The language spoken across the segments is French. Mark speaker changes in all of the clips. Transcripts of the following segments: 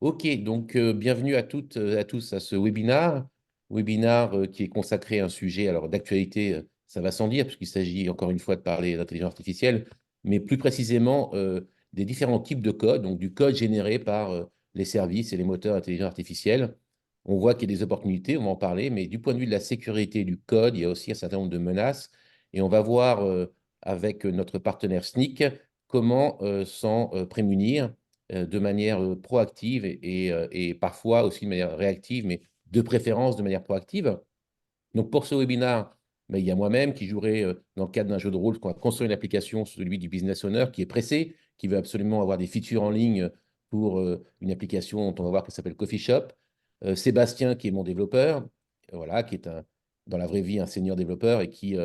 Speaker 1: Ok, donc bienvenue à toutes et à tous à ce webinaire qui est consacré à un sujet alors d'actualité, ça va sans dire, puisqu'il s'agit encore une fois de parler d'intelligence artificielle, mais plus précisément des différents types de code, donc du code généré par les services et les moteurs d'intelligence artificielle. On voit qu'il y a des opportunités, on va en parler, mais du point de vue de la sécurité du code, il y a aussi un certain nombre de menaces, et on va voir avec notre partenaire Snyk comment s'en prémunir de manière proactive et parfois aussi de manière réactive, mais de préférence de manière proactive. Donc pour ce webinaire, ben, il y a moi-même qui jouerai dans le cadre d'un jeu de rôle, qu'on va construire une application, celui du business owner, qui est pressé, qui veut absolument avoir des features en ligne pour une application dont on va voir qui s'appelle Coffee Shop. Sébastien, qui est mon développeur, voilà, qui est dans la vraie vie un senior développeur et qui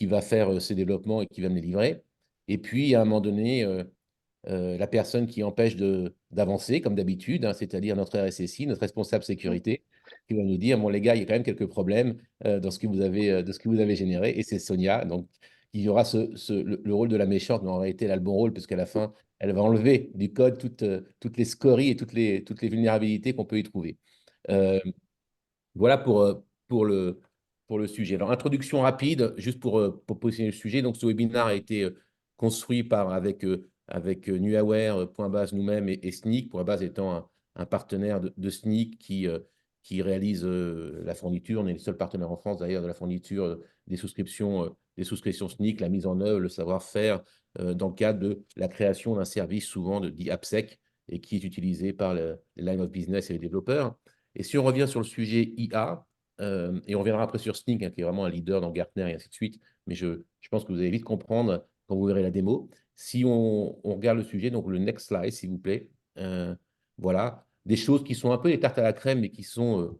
Speaker 1: va faire ses développements et qui va me les livrer. Et puis, à un moment donné, la personne qui empêche d'avancer, comme d'habitude, hein, c'est-à-dire notre RSSI, notre responsable sécurité, qui va nous dire, bon les gars, il y a quand même quelques problèmes dans ce que vous avez, de ce que vous avez généré, et c'est Sonia, donc qui aura le rôle de la méchante, mais en réalité, elle a le bon rôle, puisqu'à la fin, elle va enlever du code toutes les scories et toutes les vulnérabilités qu'on peut y trouver. Euh, voilà pour le sujet. Alors, introduction rapide, juste pour positionner le sujet. Donc, ce webinaire a été construit avec Nuaware, Point Base, nous-mêmes et Snyk, Point Base étant un partenaire de Snyk qui réalise la fourniture. On est le seul partenaire en France, d'ailleurs, de la fourniture des souscriptions Snyk, la mise en œuvre, le savoir-faire dans le cadre de la création d'un service souvent dit AppSec et qui est utilisé par les line of business et les développeurs. Et si on revient sur le sujet IA, et on reviendra après sur Snyk, hein, qui est vraiment un leader dans Gartner et ainsi de suite, mais je pense que vous allez vite comprendre quand vous verrez la démo. Si on regarde le sujet, donc le next slide, s'il vous plaît, voilà, des choses qui sont un peu des tartes à la crème, mais qui sont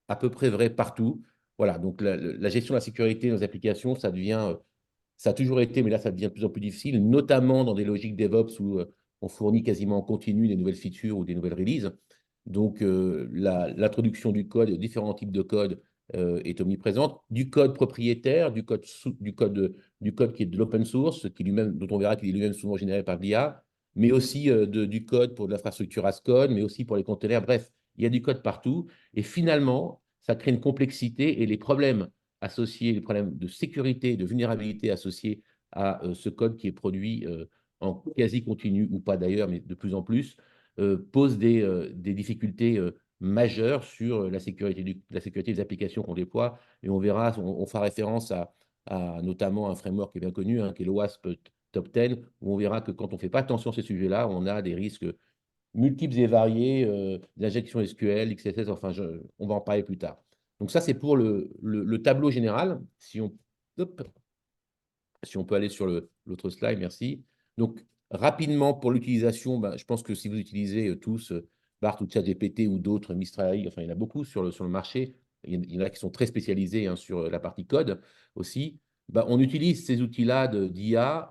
Speaker 1: à peu près vraies partout. Voilà, donc la gestion de la sécurité dans les applications, ça a toujours été, mais là, ça devient de plus en plus difficile, notamment dans des logiques DevOps où on fournit quasiment en continu des nouvelles features ou des nouvelles releases. Donc, l'introduction du code, différents types de code est omniprésente. Du code propriétaire, du code qui est de l'open source, dont on verra qu'il est lui-même souvent généré par l'IA, mais aussi du code pour de l'infrastructure as code, mais aussi pour les conteneurs. Bref, il y a du code partout. Et finalement, ça crée une complexité et les problèmes de sécurité, de vulnérabilité associés à ce code qui est produit en quasi continu ou pas d'ailleurs, mais de plus en plus, pose des difficultés majeures sur la sécurité des applications qu'on déploie. Et on verra, on fera référence à notamment un framework qui est bien connu, hein, qui est l'OWASP Top 10, où on verra que quand on ne fait pas attention à ces sujets-là, on a des risques multiples et variés d'injection SQL, XSS, enfin, on va en parler plus tard. Donc ça, c'est pour le tableau général. Hop, si on peut aller sur l'autre slide, merci. Donc, rapidement, pour l'utilisation, ben, je pense que si vous utilisez tous BART ou ChatGPT ou d'autres, Mistral AI, enfin, il y en a beaucoup sur le marché. Il y en a qui sont très spécialisés hein, sur la partie code aussi. Ben, on utilise ces outils-là d'IA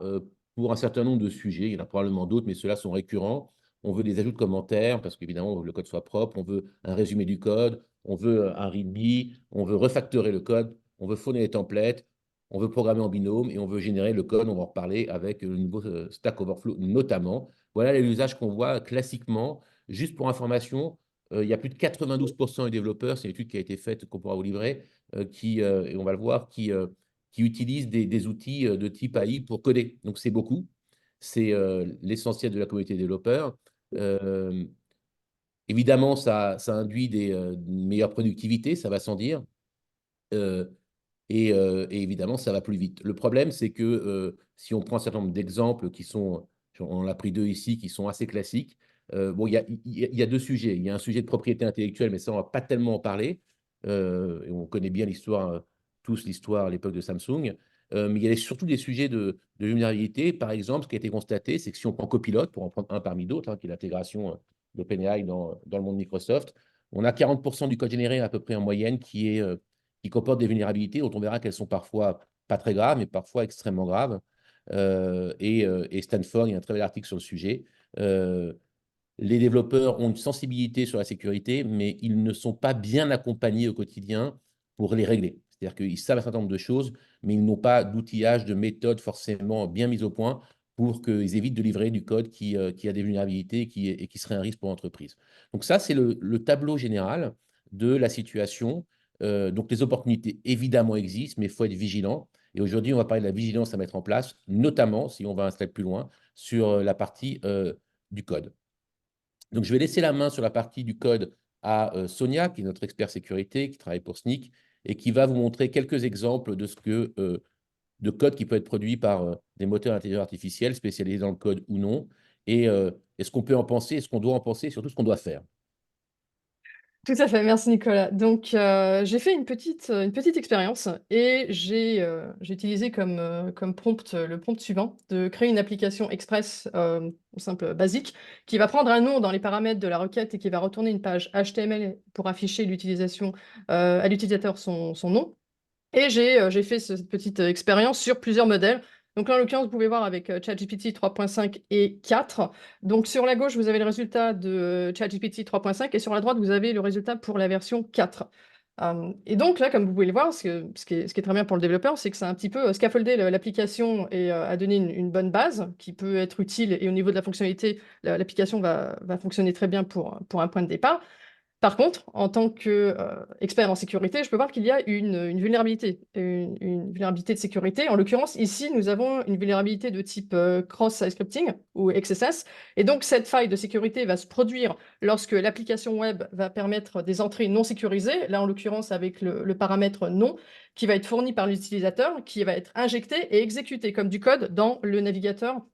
Speaker 1: pour un certain nombre de sujets. Il y en a probablement d'autres, mais ceux-là sont récurrents. On veut des ajouts de commentaires parce qu'évidemment, on veut que le code soit propre. On veut un résumé du code. On veut un README. On veut refactorer le code. On veut fournir des templates. On veut programmer en binôme et on veut générer le code. On va en reparler avec le nouveau Stack Overflow notamment. Voilà les usages qu'on voit classiquement. Juste pour information, il y a plus de 92% des développeurs, c'est une étude qui a été faite, qu'on pourra vous livrer, et on va le voir, qui utilisent des outils de type AI pour coder. Donc c'est beaucoup. C'est l'essentiel de la communauté des développeurs. Euh, Évidemment, ça induit une meilleure productivité, ça va sans dire. Euh, et évidemment, ça va plus vite. Le problème, c'est que si on prend un certain nombre d'exemples on en a pris deux ici, qui sont assez classiques, bon, il y a deux sujets. Il y a un sujet de propriété intellectuelle, mais ça, on ne va pas tellement en parler. Et on connaît bien l'histoire, tous l'histoire à l'époque de Samsung. Mais il y a surtout des sujets de vulnérabilité. Par exemple, ce qui a été constaté, c'est que si on prend Copilot, pour en prendre un parmi d'autres, hein, qui est l'intégration d'OpenAI dans le monde Microsoft, on a 40% du code généré à peu près en moyenne qui comportent des vulnérabilités dont on verra qu'elles sont parfois pas très graves, mais parfois extrêmement graves. Et Stanford, il y a un très bel article sur le sujet. Euh, les développeurs ont une sensibilité sur la sécurité, mais ils ne sont pas bien accompagnés au quotidien pour les régler. C'est-à-dire qu'ils savent un certain nombre de choses, mais ils n'ont pas d'outillage, de méthode forcément bien mise au point pour qu'ils évitent de livrer du code qui a des vulnérabilités et qui serait un risque pour l'entreprise. Donc ça, c'est le tableau général de la situation. Donc les opportunités, évidemment, existent, mais il faut être vigilant. Et aujourd'hui, on va parler de la vigilance à mettre en place, notamment, si on va un step plus loin, sur la partie du code. Donc, je vais laisser la main sur la partie du code à Sonia, qui est notre expert sécurité, qui travaille pour Snyk, et qui va vous montrer quelques exemples de code qui peut être produit par des moteurs d'intelligence artificielle spécialisés dans le code ou non, et ce qu'on peut en penser, ce qu'on doit en penser, et surtout ce qu'on doit faire.
Speaker 2: Tout à fait, merci Nicolas. Donc, j'ai fait une petite expérience et j'ai utilisé comme prompt le prompt suivant, de créer une application express simple, basique, qui va prendre un nom dans les paramètres de la requête et qui va retourner une page HTML pour afficher à l'utilisateur son nom. Et j'ai fait cette petite expérience sur plusieurs modèles. Donc là, en l'occurrence, vous pouvez voir avec ChatGPT 3.5 et 4. Donc sur la gauche, vous avez le résultat de ChatGPT 3.5 et sur la droite, vous avez le résultat pour la version 4. Et donc là, comme vous pouvez le voir, ce qui est très bien pour le développeur, c'est que ça a un petit peu scaffoldé l'application et a donné une bonne base qui peut être utile. Et au niveau de la fonctionnalité, l'application va fonctionner très bien pour un point de départ. Par contre, en tant qu'expert en sécurité, je peux voir qu'il y a une vulnérabilité, une vulnérabilité de sécurité. En l'occurrence, ici, nous avons une vulnérabilité de type cross-site scripting ou XSS. Et donc, cette faille de sécurité va se produire lorsque l'application web va permettre des entrées non sécurisées, là, en l'occurrence, avec le paramètre non, qui va être fourni par l'utilisateur, qui va être injecté et exécuté comme du code dans le navigateur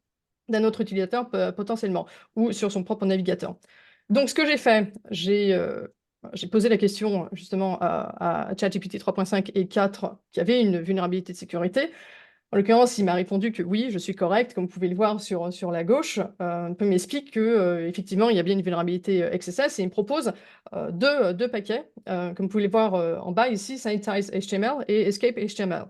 Speaker 2: d'un autre utilisateur potentiellement, ou sur son propre navigateur. Donc, ce que j'ai fait, j'ai posé la question justement à ChatGPT 3.5 et 4 qui avait une vulnérabilité de sécurité. En l'occurrence, il m'a répondu que oui, je suis correct, comme vous pouvez le voir sur la gauche. Il m'explique que effectivement, il y a bien une vulnérabilité XSS et il me propose deux paquets, comme vous pouvez le voir en bas ici, Sanitize HTML et Escape HTML.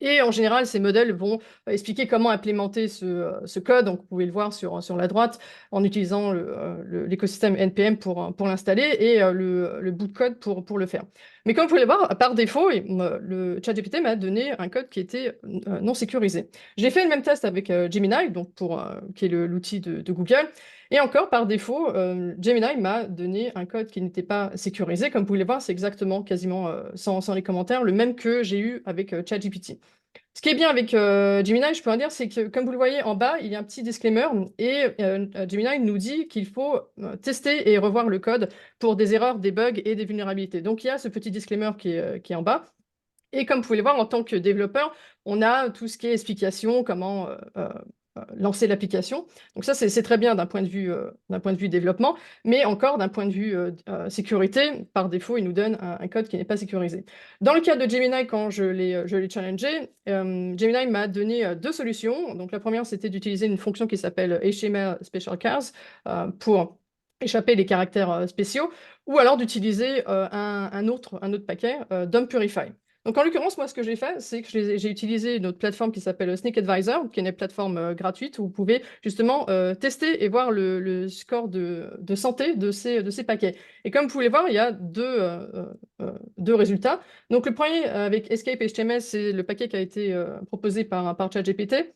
Speaker 2: Et en général, ces modèles vont expliquer comment implémenter ce code. Donc, vous pouvez le voir sur la droite en utilisant l'écosystème NPM pour l'installer et le bout de code pour le faire. Mais comme vous pouvez le voir, par défaut, le ChatGPT m'a donné un code qui était non sécurisé. J'ai fait le même test avec Gemini, donc qui est l'outil de Google. Et encore, par défaut, Gemini m'a donné un code qui n'était pas sécurisé. Comme vous pouvez le voir, c'est exactement, quasiment sans les commentaires, le même que j'ai eu avec ChatGPT. Ce qui est bien avec Gemini, je peux en dire, c'est que comme vous le voyez en bas, il y a un petit disclaimer et Gemini nous dit qu'il faut tester et revoir le code pour des erreurs, des bugs et des vulnérabilités. Donc il y a ce petit disclaimer qui est en bas. Et comme vous pouvez le voir, en tant que développeur, on a tout ce qui est explication, comment lancer l'application. Donc ça, c'est très bien d'un point de vue développement, mais encore d'un point de vue sécurité, par défaut, il nous donne un code qui n'est pas sécurisé. Dans le cas de Gemini, quand je l'ai challengé, Gemini m'a donné deux solutions. Donc la première, c'était d'utiliser une fonction qui s'appelle HTML Special Chars pour échapper les caractères spéciaux, ou alors d'utiliser un autre paquet, Dump Purify. Donc, en l'occurrence, moi, ce que j'ai fait, c'est que j'ai utilisé une autre plateforme qui s'appelle Snyk Advisor, qui est une plateforme gratuite où vous pouvez justement tester et voir le score de santé de ces paquets. Et comme vous pouvez le voir, il y a deux résultats. Donc, le premier, avec Escape HTML, c'est le paquet qui a été proposé par ChatGPT.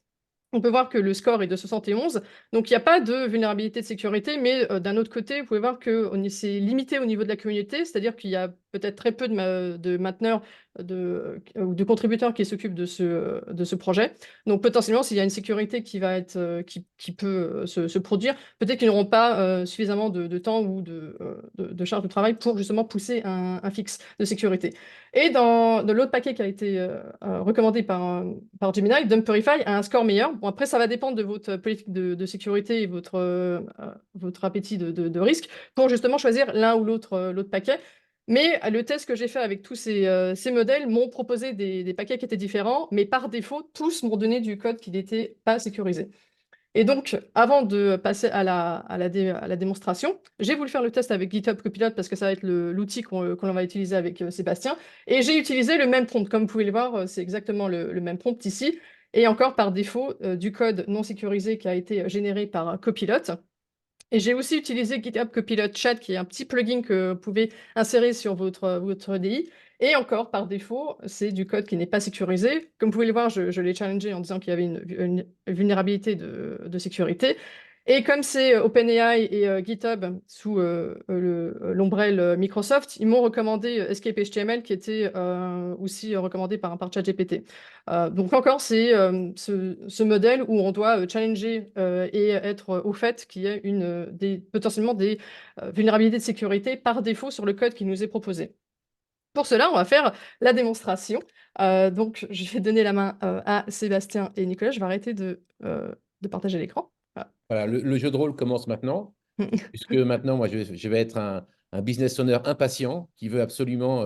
Speaker 2: On peut voir que le score est de 71, donc il n'y a pas de vulnérabilité de sécurité, mais d'un autre côté, vous pouvez voir que c'est limité au niveau de la communauté, c'est-à-dire qu'il y a peut-être très peu de mainteneurs ou de contributeurs qui s'occupent de ce projet. Donc potentiellement, s'il y a une sécurité qui peut se produire, peut-être qu'ils n'auront pas suffisamment de temps ou de charge de travail pour justement pousser un fixe de sécurité. Et dans l'autre paquet qui a été recommandé par Gemini, Dump Purify a un score meilleur. Bon, après, ça va dépendre de votre politique de sécurité et votre appétit de risque pour justement choisir l'un ou l'autre paquet. Mais le test que j'ai fait avec tous ces modèles m'ont proposé des paquets qui étaient différents, mais par défaut, tous m'ont donné du code qui n'était pas sécurisé. Et donc, avant de passer à la démonstration, j'ai voulu faire le test avec GitHub Copilot parce que ça va être l'outil qu'on va utiliser avec Sébastien. Et j'ai utilisé le même prompt. Comme vous pouvez le voir, c'est exactement le même prompt ici. Et encore par défaut, du code non sécurisé qui a été généré par Copilot. Et j'ai aussi utilisé GitHub Copilot Chat, qui est un petit plugin que vous pouvez insérer sur votre DI. Et encore, par défaut, c'est du code qui n'est pas sécurisé. Comme vous pouvez le voir, je l'ai challengé en disant qu'il y avait une vulnérabilité de sécurité. Et comme c'est OpenAI et GitHub sous l'ombrelle Microsoft, ils m'ont recommandé Escape HTML qui était aussi recommandé par ChatGPT. Donc encore, c'est ce modèle où on doit challenger et être au fait qu'il y ait potentiellement des vulnérabilités de sécurité par défaut sur le code qui nous est proposé. Pour cela, on va faire la démonstration. Donc, je vais donner la main à Sébastien et Nicolas. Je vais arrêter de partager l'écran. Voilà.
Speaker 1: Voilà, le jeu de rôle commence maintenant, puisque maintenant, moi, je vais être un business owner impatient qui veut absolument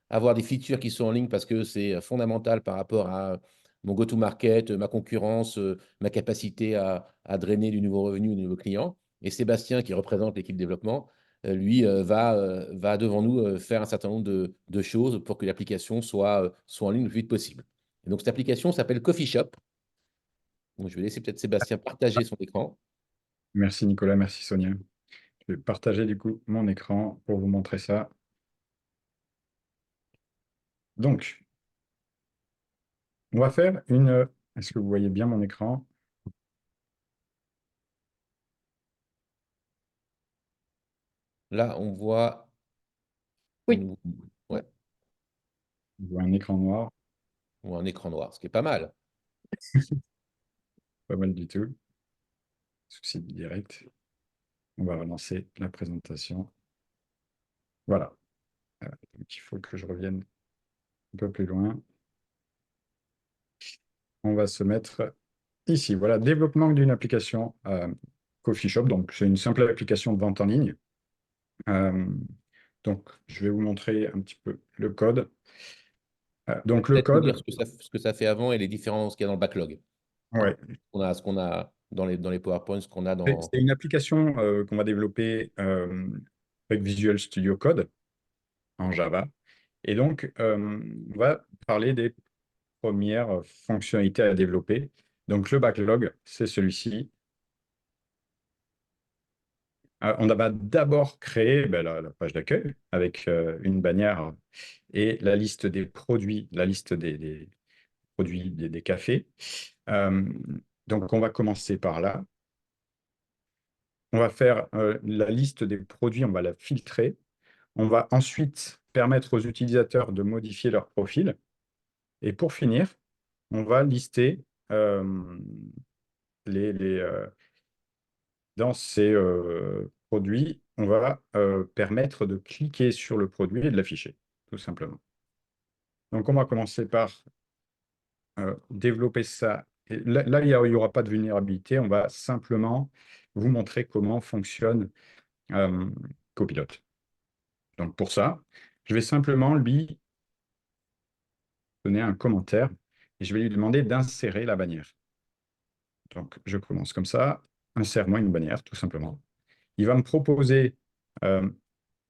Speaker 1: avoir des features qui sont en ligne parce que c'est fondamental par rapport à mon go-to-market, ma concurrence, ma capacité à drainer du nouveau revenu, du nouveau client. Et Sébastien, qui représente l'équipe développement, lui, va devant nous faire un certain nombre de choses pour que l'application soit en ligne le plus vite possible. Et donc, cette application s'appelle Coffee Shop. Donc, je vais laisser peut-être Sébastien partager son écran.
Speaker 3: Merci Nicolas, merci Sonia. Je vais partager du coup mon écran pour vous montrer ça. Donc, on va faire une... Est-ce que vous voyez bien mon écran?
Speaker 1: Là, on voit
Speaker 2: Oui.
Speaker 1: ouais,
Speaker 3: On voit un écran noir,
Speaker 1: ou un écran noir, ce qui est pas mal.
Speaker 3: pas mal du tout. Souci direct. On va relancer la présentation. Voilà. Donc, il faut que je revienne un peu plus loin. On va se mettre ici. Voilà, développement d'une application Coffee Shop. Donc, c'est une simple application de vente en ligne. Euh, donc, je vais vous montrer un petit peu le code. Donc, le
Speaker 1: Peut-être nous dire
Speaker 3: code,
Speaker 1: ce que ça fait avant et les différences qu'il y a dans le backlog.
Speaker 3: ouais,
Speaker 1: Ce qu'on a dans les PowerPoints, ce qu'on a dans.
Speaker 3: c'est une application qu'on va développer avec Visual Studio Code en Java. Et donc, on va parler des premières fonctionnalités à développer. Donc, le backlog, c'est celui-ci. On va d'abord créer ben, la page d'accueil avec une bannière et la liste des produits, la liste des produits des cafés. Euh, donc, on va commencer par là. On va faire la liste des produits, on va la filtrer. On va ensuite permettre aux utilisateurs de modifier leur profil. Et pour finir, on va lister dans ces produits, on va permettre de cliquer sur le produit et de l'afficher, tout simplement. Donc, on va commencer par développer ça. Et là, il n'y aura pas de vulnérabilité. On va simplement vous montrer comment fonctionne Copilot. Donc, pour ça, je vais simplement lui donner un commentaire et je vais lui demander d'insérer la bannière. Donc, je commence comme ça. Insère-moi une bannière, tout simplement. Il va me proposer euh,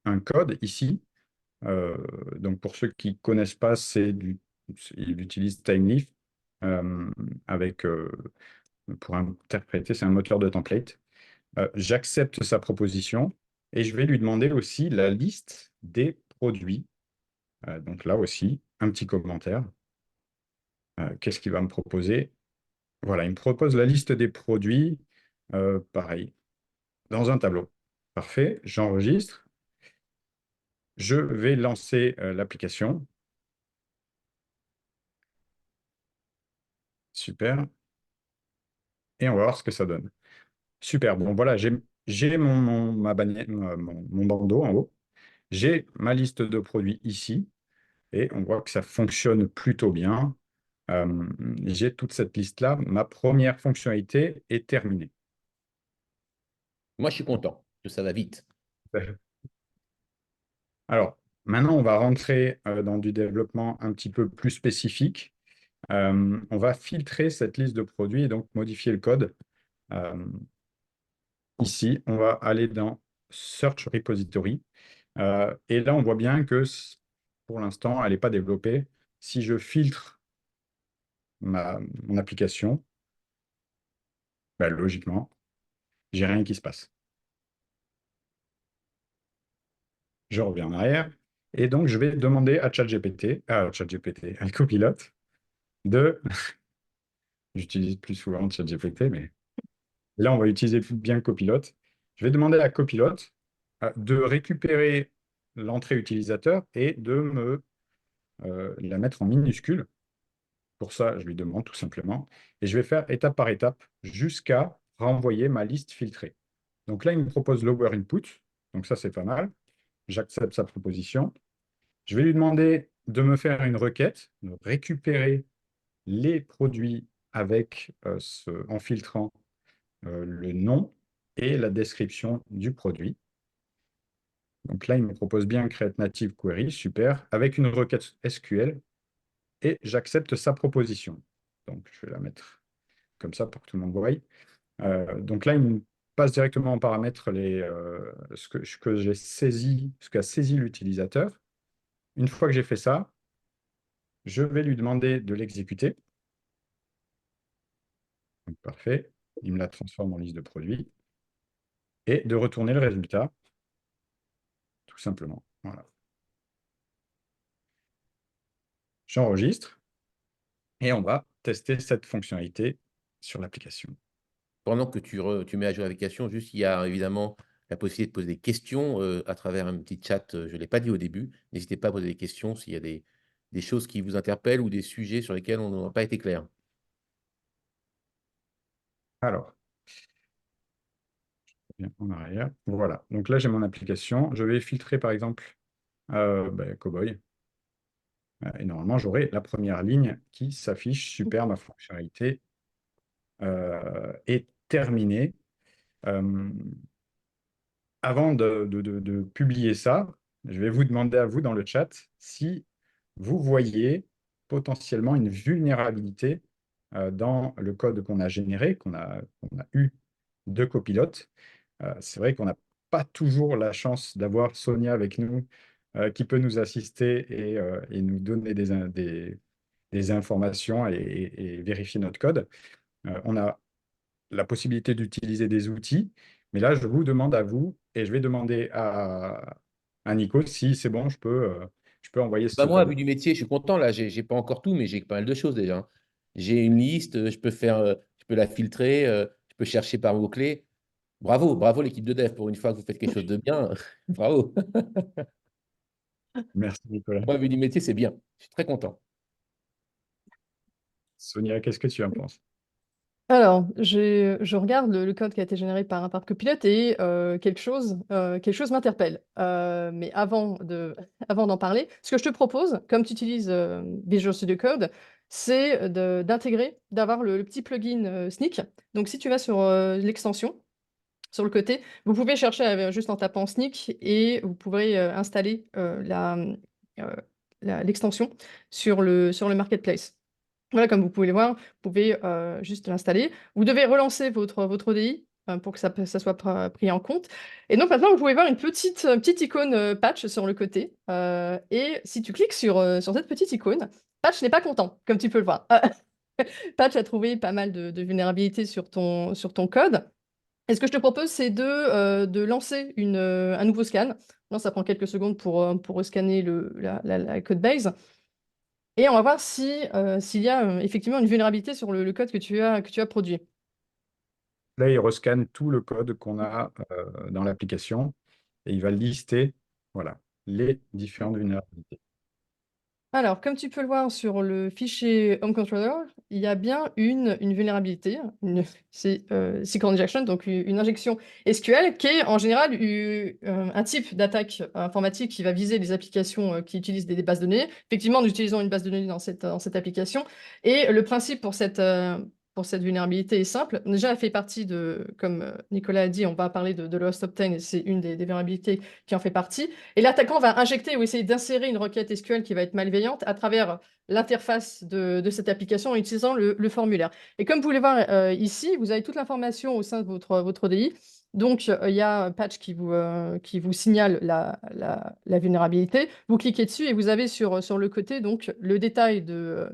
Speaker 3: un code ici. Euh, donc, pour ceux qui ne connaissent pas, il utilise Timeleaf avec, pour interpréter, c'est un moteur de template. J'accepte sa proposition et je vais lui demander aussi la liste des produits. Donc là aussi, un petit commentaire. Qu'est-ce qu'il va me proposer? Voilà, il me propose la liste des produits, pareil, dans un tableau. Parfait, j'enregistre. Je vais lancer l'application. Super. Et on va voir ce que ça donne. Super. Bon, voilà, j'ai ma bannière, mon bandeau en haut. J'ai ma liste de produits ici. Et on voit que ça fonctionne plutôt bien. J'ai toute cette liste-là. Ma première fonctionnalité est terminée.
Speaker 1: Moi, je suis content que ça va vite.
Speaker 3: Alors, maintenant, on va rentrer dans du développement un petit peu plus spécifique. On va filtrer cette liste de produits et donc modifier le code. Euh, Ici, on va aller dans Search Repository. Et là, on voit bien que pour l'instant, elle n'est pas développée. Si je filtre mon application, ben, logiquement, j'ai rien qui se passe. Je reviens en arrière. Et donc, je vais demander à ChatGPT, à Copilot, de... J'utilise plus souvent ChatGPT, mais là, on va utiliser bien Copilot. Je vais demander à Copilot de récupérer l'entrée utilisateur et de me la mettre en minuscule. Pour ça, je lui demande tout simplement. Et je vais faire étape par étape jusqu'à renvoyer ma liste filtrée. Donc là, il me propose lower input. Donc ça, c'est pas mal. J'accepte sa proposition. Je vais lui demander de me faire une requête, de récupérer les produits avec en filtrant le nom et la description du produit. Donc là, il me propose bien Create Native Query, super, avec une requête SQL, et j'accepte sa proposition. Donc je vais la mettre comme ça pour que tout le monde voie. Donc là, il me passe directement en paramètre ce que j'ai saisi, ce qu'a saisi l'utilisateur. Une fois que j'ai fait ça, je vais lui demander de l'exécuter. Donc, parfait. Il me la transforme en liste de produits. Et de retourner le résultat, tout simplement. Voilà. J'enregistre et on va tester cette fonctionnalité sur l'application.
Speaker 1: Pendant que tu mets à jour l'application, juste, il y a évidemment la possibilité de poser des questions à travers un petit chat. Je ne l'ai pas dit au début. N'hésitez pas à poser des questions s'il y a des choses qui vous interpellent ou des sujets sur lesquels on n'a pas été clair.
Speaker 3: Alors, je reviens en arrière. Voilà. Donc là, j'ai mon application. Je vais filtrer, par exemple, Cowboy. Et normalement, j'aurai la première ligne qui s'affiche. Super, ma fonctionnalité est terminée. Euh, Avant de publier ça, je vais vous demander à vous dans le chat si vous voyez potentiellement une vulnérabilité dans le code qu'on a généré, qu'on a eu de Copilot. C'est vrai qu'on n'a pas toujours la chance d'avoir Sonia avec nous qui peut nous assister et nous donner des informations et vérifier notre code. On a la possibilité d'utiliser des outils. Mais là, je vous demande à vous, et je vais demander à Nico si c'est bon, je peux envoyer
Speaker 1: Bah
Speaker 3: ce
Speaker 1: moi,
Speaker 3: code.
Speaker 1: vu du métier, je suis content. Là, j'ai pas encore tout, mais j'ai pas mal de choses déjà, hein. J'ai une liste, je peux la filtrer, je peux chercher par mots-clés. Bravo, bravo l'équipe de dev. Pour une fois que vous faites quelque chose de bien, bravo.
Speaker 3: Merci, Nicolas.
Speaker 1: Moi, vu du métier, c'est bien. Je suis très content.
Speaker 3: Sonia, qu'est-ce que tu en penses?
Speaker 2: Alors, je regarde le code qui a été généré par Copilot et quelque chose m'interpelle. Mais avant d'en parler, ce que je te propose, comme tu utilises Visual Studio Code, c'est d'avoir le petit plugin Sneak. Donc, si tu vas sur l'extension, sur le côté, vous pouvez chercher juste en tapant Sneak et vous pourrez installer euh, l'extension sur le Marketplace. Voilà, comme vous pouvez le voir, vous pouvez juste l'installer. Vous devez relancer votre ODI pour que ça soit pris en compte. Et donc maintenant, vous pouvez voir une petite icône patch sur le côté. Et si tu cliques sur cette petite icône, patch n'est pas content, comme tu peux le voir. Patch a trouvé pas mal de vulnérabilités sur ton code. Et ce que je te propose, c'est de lancer un nouveau scan. Non, ça prend quelques secondes pour scanner la code base. Et on va voir s'il y a effectivement une vulnérabilité sur le code que tu as produit.
Speaker 3: Là, il rescanne tout le code qu'on a dans l'application et il va lister, voilà, les différentes vulnérabilités.
Speaker 2: Alors, comme tu peux le voir sur le fichier Home Controller, il y a bien une vulnérabilité. C'est SQL Injection, donc une injection SQL, qui est en général un type d'attaque informatique qui va viser les applications qui utilisent des bases de données. Effectivement, nous utilisons une base de données dans cette application. Et le principe pour cette vulnérabilité est simple. Déjà, elle fait partie comme Nicolas a dit, on va parler de l'Host Obtain, et c'est une des vulnérabilités qui en fait partie. Et l'attaquant va injecter ou essayer d'insérer une requête SQL qui va être malveillante à travers l'interface de cette application en utilisant le formulaire. Et comme vous pouvez voir ici, vous avez toute l'information au sein de votre ODI. Donc, il y a un patch qui vous signale la vulnérabilité. Vous cliquez dessus et vous avez sur le côté donc, le détail de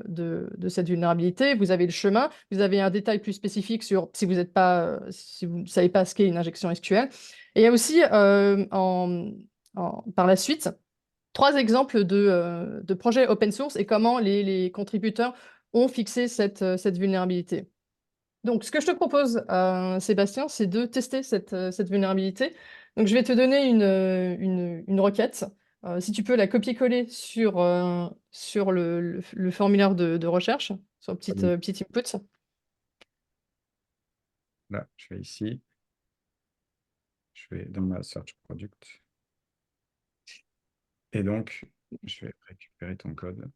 Speaker 2: cette vulnérabilité. Vous avez le chemin. Vous avez un détail plus spécifique sur si vous ne savez pas ce qu'est une injection SQL. Et il y a aussi par la suite 3 exemples de projets open source et comment les contributeurs ont fixé cette vulnérabilité. Donc, ce que je te propose, Sébastien, c'est de tester cette vulnérabilité. Donc, je vais te donner une requête. Si tu peux la copier-coller sur le formulaire de recherche, sur un petit input.
Speaker 3: Là, je vais ici. Je vais dans ma search product. Et donc, je vais récupérer ton code.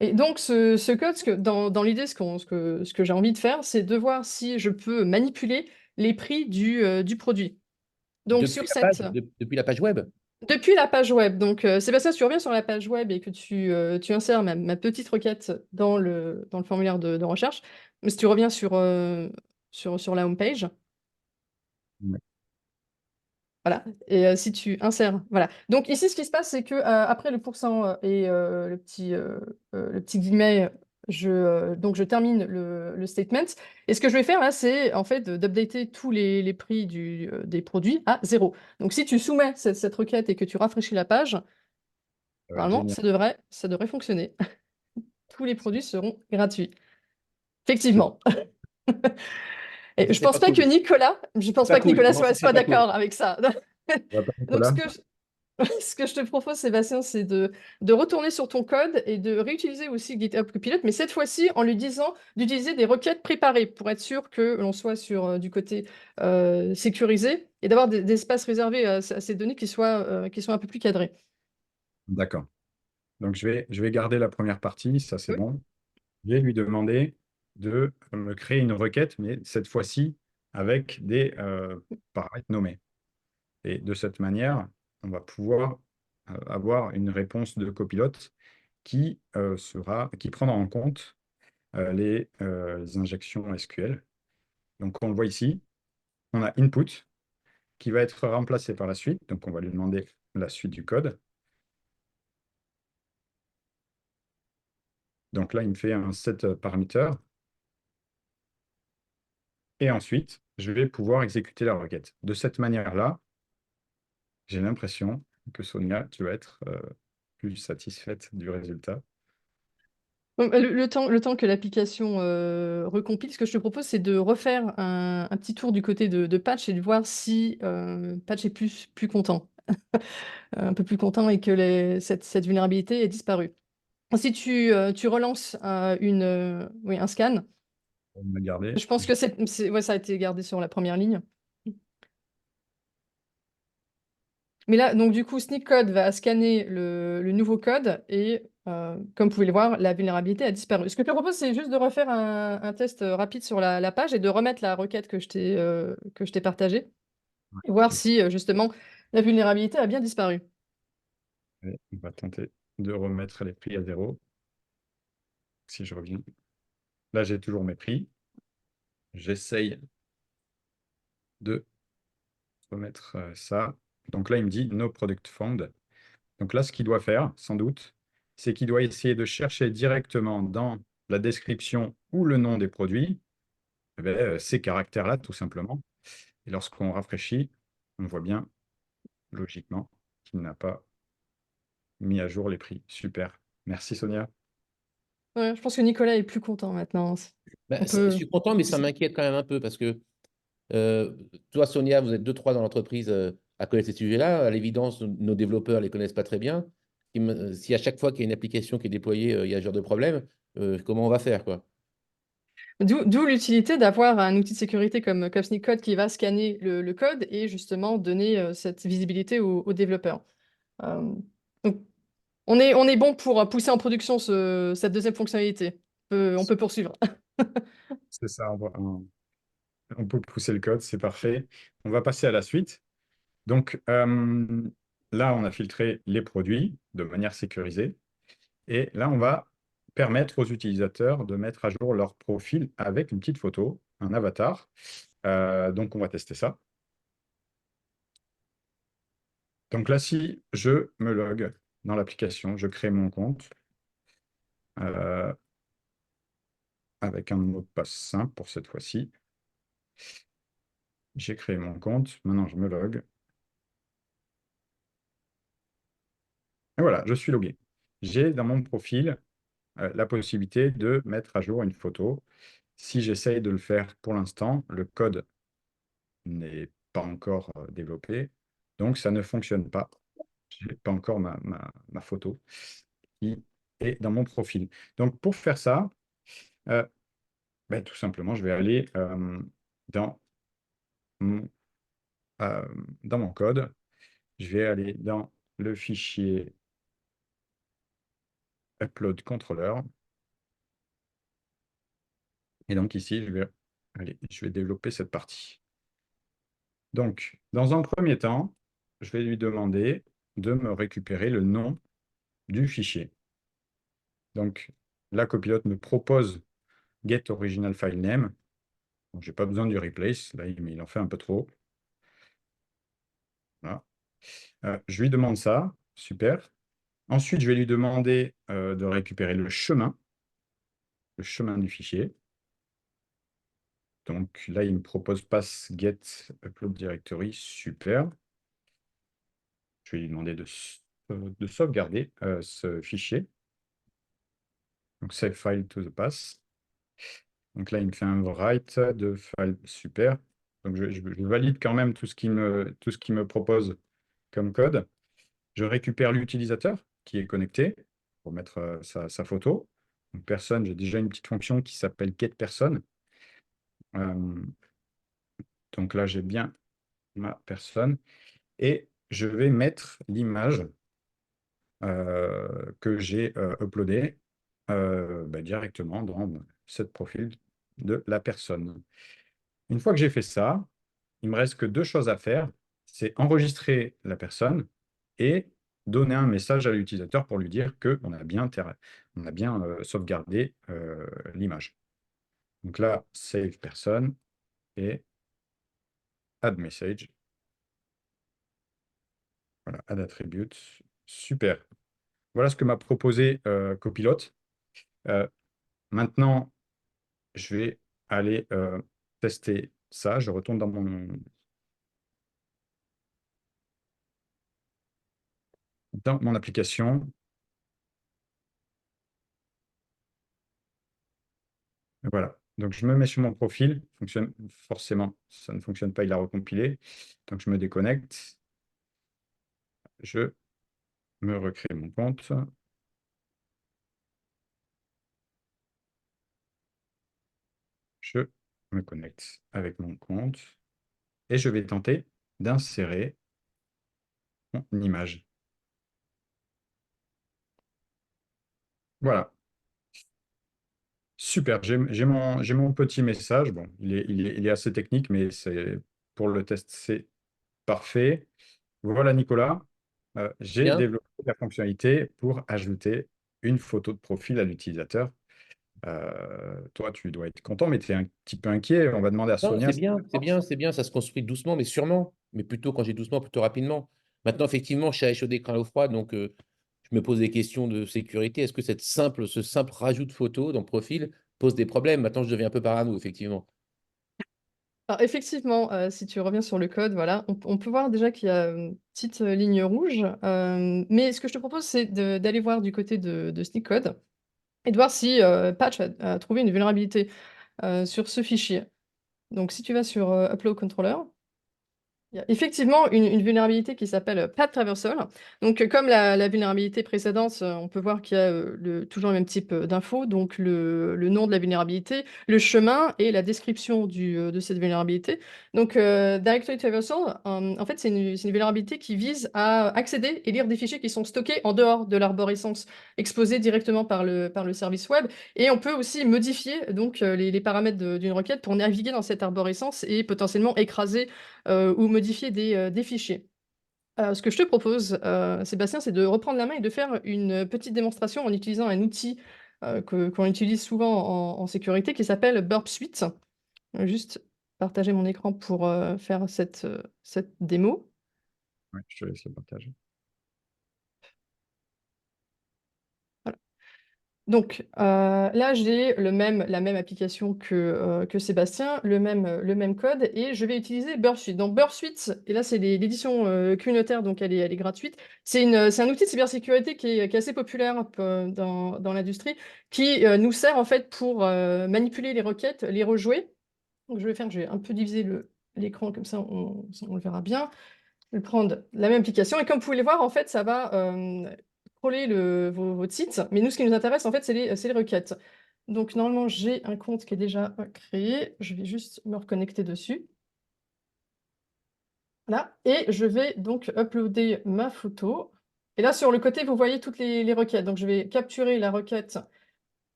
Speaker 2: Et donc, ce code, dans l'idée, ce que j'ai envie de faire, c'est de voir si je peux manipuler les prix du produit. Donc,
Speaker 1: Depuis la page, depuis la page web.
Speaker 2: depuis la page web. Donc, Sébastien, si tu reviens sur la page web et que tu insères ma petite requête dans le formulaire de recherche, mais si tu reviens sur la home page,
Speaker 3: Ouais.
Speaker 2: voilà, et si tu insères, voilà. Donc ici, ce qui se passe, c'est que après le pourcent et le petit guillemet, donc je termine le statement. Et ce que je vais faire là, c'est en fait d'updater tous les prix des produits à 0. Donc si tu soumets cette requête et que tu rafraîchis la page,
Speaker 3: Ça va être
Speaker 2: normalement,
Speaker 3: génial.
Speaker 2: ça devrait fonctionner. Tous les produits seront gratuits. Effectivement. Et
Speaker 1: Ça,
Speaker 2: je
Speaker 1: c'est
Speaker 2: pense
Speaker 1: pas
Speaker 2: pas que
Speaker 1: cool.
Speaker 2: Nicolas, je pense
Speaker 1: Pas
Speaker 2: pas que
Speaker 1: cool.
Speaker 2: Nicolas
Speaker 1: Non, ça, c'est
Speaker 2: soit
Speaker 1: pas cool.
Speaker 2: d'accord avec ça.
Speaker 3: Ça va pas,
Speaker 2: Donc,
Speaker 3: Nicolas?
Speaker 2: ce que je te propose, Sébastien, c'est de retourner sur ton code et de réutiliser aussi GitHub Copilot, mais cette fois-ci en lui disant d'utiliser des requêtes préparées pour être sûr que l'on soit sur du côté sécurisé et d'avoir des espaces réservés à ces données qui soient un peu plus cadrés.
Speaker 3: D'accord. Donc, je vais garder la première partie, ça c'est
Speaker 2: Oui.
Speaker 3: bon. Je vais lui demander de me créer une requête, mais cette fois-ci avec des paramètres nommés. Et de cette manière, on va pouvoir avoir une réponse de copilote qui prendra en compte les injections SQL. Donc, on le voit ici, on a input qui va être remplacé par la suite. Donc, on va lui demander la suite du code. Donc là, il me fait un set parameter. Et ensuite, je vais pouvoir exécuter la requête. De cette manière-là, j'ai l'impression que Sonia, tu vas être plus satisfaite du résultat.
Speaker 2: Donc, le temps que l'application recompile, ce que je te propose, c'est de refaire un petit tour du côté de Patch et de voir si Patch est plus content, un peu plus content et que cette vulnérabilité est disparue. Si tu relances oui, un scan,
Speaker 3: On va garder.
Speaker 2: je pense que ouais, ça a été gardé sur la première ligne. Mais là, donc du coup, Sneakcode va scanner le nouveau code et comme vous pouvez le voir, la vulnérabilité a disparu. Ce que je te propose, c'est juste de refaire un test rapide sur la page et de remettre la requête que je t'ai partagée et voir
Speaker 3: Ok.
Speaker 2: si justement la vulnérabilité a bien disparu.
Speaker 3: Allez, on va tenter de remettre les prix à 0. Si je reviens. Là, j'ai toujours mes prix. J'essaye de remettre ça. Donc là, il me dit No Product Found. Donc là, ce qu'il doit faire, sans doute, c'est qu'il doit essayer de chercher directement dans la description ou le nom des produits ces caractères-là, tout simplement. Et lorsqu'on rafraîchit, on voit bien, logiquement, qu'il n'a pas mis à jour les prix. Super. Merci, Sonia.
Speaker 2: Ouais, je pense que Nicolas est plus content maintenant.
Speaker 1: Ben,
Speaker 2: On
Speaker 1: je
Speaker 2: peut.
Speaker 1: suis content, mais ça m'inquiète quand même un peu parce que toi, Sonia, vous êtes deux, trois dans l'entreprise à connaître ces sujets-là. À l'évidence, nos développeurs ne les connaissent pas très bien. Si à chaque fois qu'il y a une application qui est déployée, il y a ce genre de problème, comment on va faire, quoi?
Speaker 2: D'où l'utilité d'avoir un outil de sécurité comme Sneakcode qui va scanner le code et justement donner cette visibilité aux développeurs. Euh, donc, on est bon pour pousser en production cette deuxième fonctionnalité. On peut poursuivre.
Speaker 3: C'est ça, on peut pousser le code, c'est parfait. On va passer à la suite. Donc là, on a filtré les produits de manière sécurisée. Et là, on va permettre aux utilisateurs de mettre à jour leur profil avec une petite photo, un avatar. Donc, on va tester ça. Donc là, si je me log dans l'application, je crée mon compte euh, avec un mot de passe simple pour cette fois-ci. J'ai créé mon compte. Maintenant, je me log. Et voilà, je suis logué. J'ai dans mon profil la possibilité de mettre à jour une photo. Si j'essaye de le faire pour l'instant, le code n'est pas encore développé, donc ça ne fonctionne pas. Je n'ai pas encore ma photo qui est dans mon profil. Donc pour faire ça, euh, ben, tout simplement, je vais aller dans mon, euh, dans mon code. Je vais aller dans le fichier upload controller. Et donc ici, je vais développer cette partie. Donc, dans un premier temps, je vais lui demander de me récupérer le nom du fichier. Donc, la copilote me propose get original file name. Je n'ai pas besoin du replace, là, il en fait un peu trop. Voilà. Je lui demande ça, super. Ensuite, je vais lui demander de récupérer le chemin du fichier. Donc là, il me propose pass get upload directory, super. Je vais lui demander de sauvegarder ce fichier. Donc save file to the pass. Donc là, il me fait un write de file, super. Donc je valide quand même tout ce qu'il me propose comme code. Je récupère l'utilisateur qui est connecté pour mettre sa photo. Donc personne, j'ai déjà une petite fonction qui s'appelle getPerson. Donc là, j'ai bien ma personne. Et je vais mettre l'image que j'ai uploadée directement dans ce profil de la personne. Une fois que j'ai fait ça, il me reste que deux choses à faire. C'est enregistrer la personne et donner un message à l'utilisateur pour lui dire qu'on a bien, sauvegardé l'image. Donc là, save person et add message. Voilà, add attribute. Super. Voilà ce que m'a proposé Copilot. Euh, Maintenant, je vais aller tester ça. Je retourne dans mon application. Voilà. Donc, je me mets sur mon profil. Fonctionne, forcément, ça ne fonctionne pas, il a recompilé. Donc, je me déconnecte. Je me recrée mon compte. Je me connecte avec mon compte. Et je vais tenter d'insérer mon image. Voilà. Super, j'ai mon petit message. Bon, il est assez technique, mais pour le test, c'est parfait. Voilà, Nicolas, j'ai
Speaker 1: Bien.
Speaker 3: développé la fonctionnalité pour ajouter une photo de profil à l'utilisateur. Toi, tu dois être content, mais tu es un petit peu inquiet. On va demander à
Speaker 1: Non,
Speaker 3: Sonia.
Speaker 1: c'est bien, c'est bien, c'est bien, ça se construit doucement, mais sûrement. Mais plutôt, quand j'ai doucement, plutôt rapidement. Maintenant, effectivement, je suis à chaud d'écran au froid, donc je me pose des questions de sécurité. Est-ce que ce simple rajout de photo dans le profil pose des problèmes? Maintenant, je deviens un peu parano, effectivement.
Speaker 2: Alors effectivement, si tu reviens sur le code, voilà, on peut voir déjà qu'il y a une petite ligne rouge. Mais ce que je te propose, c'est d'aller voir du côté de Sneakcode et de voir si Patch a trouvé une vulnérabilité sur ce fichier. Donc si tu vas sur Upload Controller, il y a effectivement une vulnérabilité qui s'appelle Path Traversal. Donc, comme la vulnérabilité précédente, on peut voir qu'il y a toujours le même type d'infos, donc le nom de la vulnérabilité, le chemin et la description de cette vulnérabilité. Donc, Directory Traversal, en fait, c'est une vulnérabilité qui vise à accéder et lire des fichiers qui sont stockés en dehors de l'arborescence exposée directement par le service web. Et on peut aussi modifier donc, les paramètres d'une requête pour naviguer dans cette arborescence et potentiellement écraser ou modifier des fichiers. Ce que je te propose, Sébastien, c'est de reprendre la main et de faire une petite démonstration en utilisant un outil qu'on utilise souvent en sécurité qui s'appelle Burp Suite. Juste partager mon écran pour faire cette démo.
Speaker 3: Ouais, je te laisse le partage.
Speaker 2: Voilà. Donc là, j'ai la même application que Sébastien, le même code, et je vais utiliser Burp Suite. Donc Burp Suite, et là c'est l'édition communautaire, donc elle est gratuite. C'est un outil de cybersécurité qui est assez populaire dans l'industrie, qui nous sert en fait pour manipuler les requêtes, les rejouer. Donc je vais un peu diviser l'écran, comme ça on le verra bien. Je vais prendre la même application. Et comme vous pouvez le voir, en fait, ça va crawler votre site. Mais nous, ce qui nous intéresse, en fait, c'est les requêtes. Donc, normalement, j'ai un compte qui est déjà créé. Je vais juste me reconnecter dessus. Là. Et je vais donc uploader ma photo. Et là, sur le côté, vous voyez toutes les requêtes. Donc, je vais capturer la requête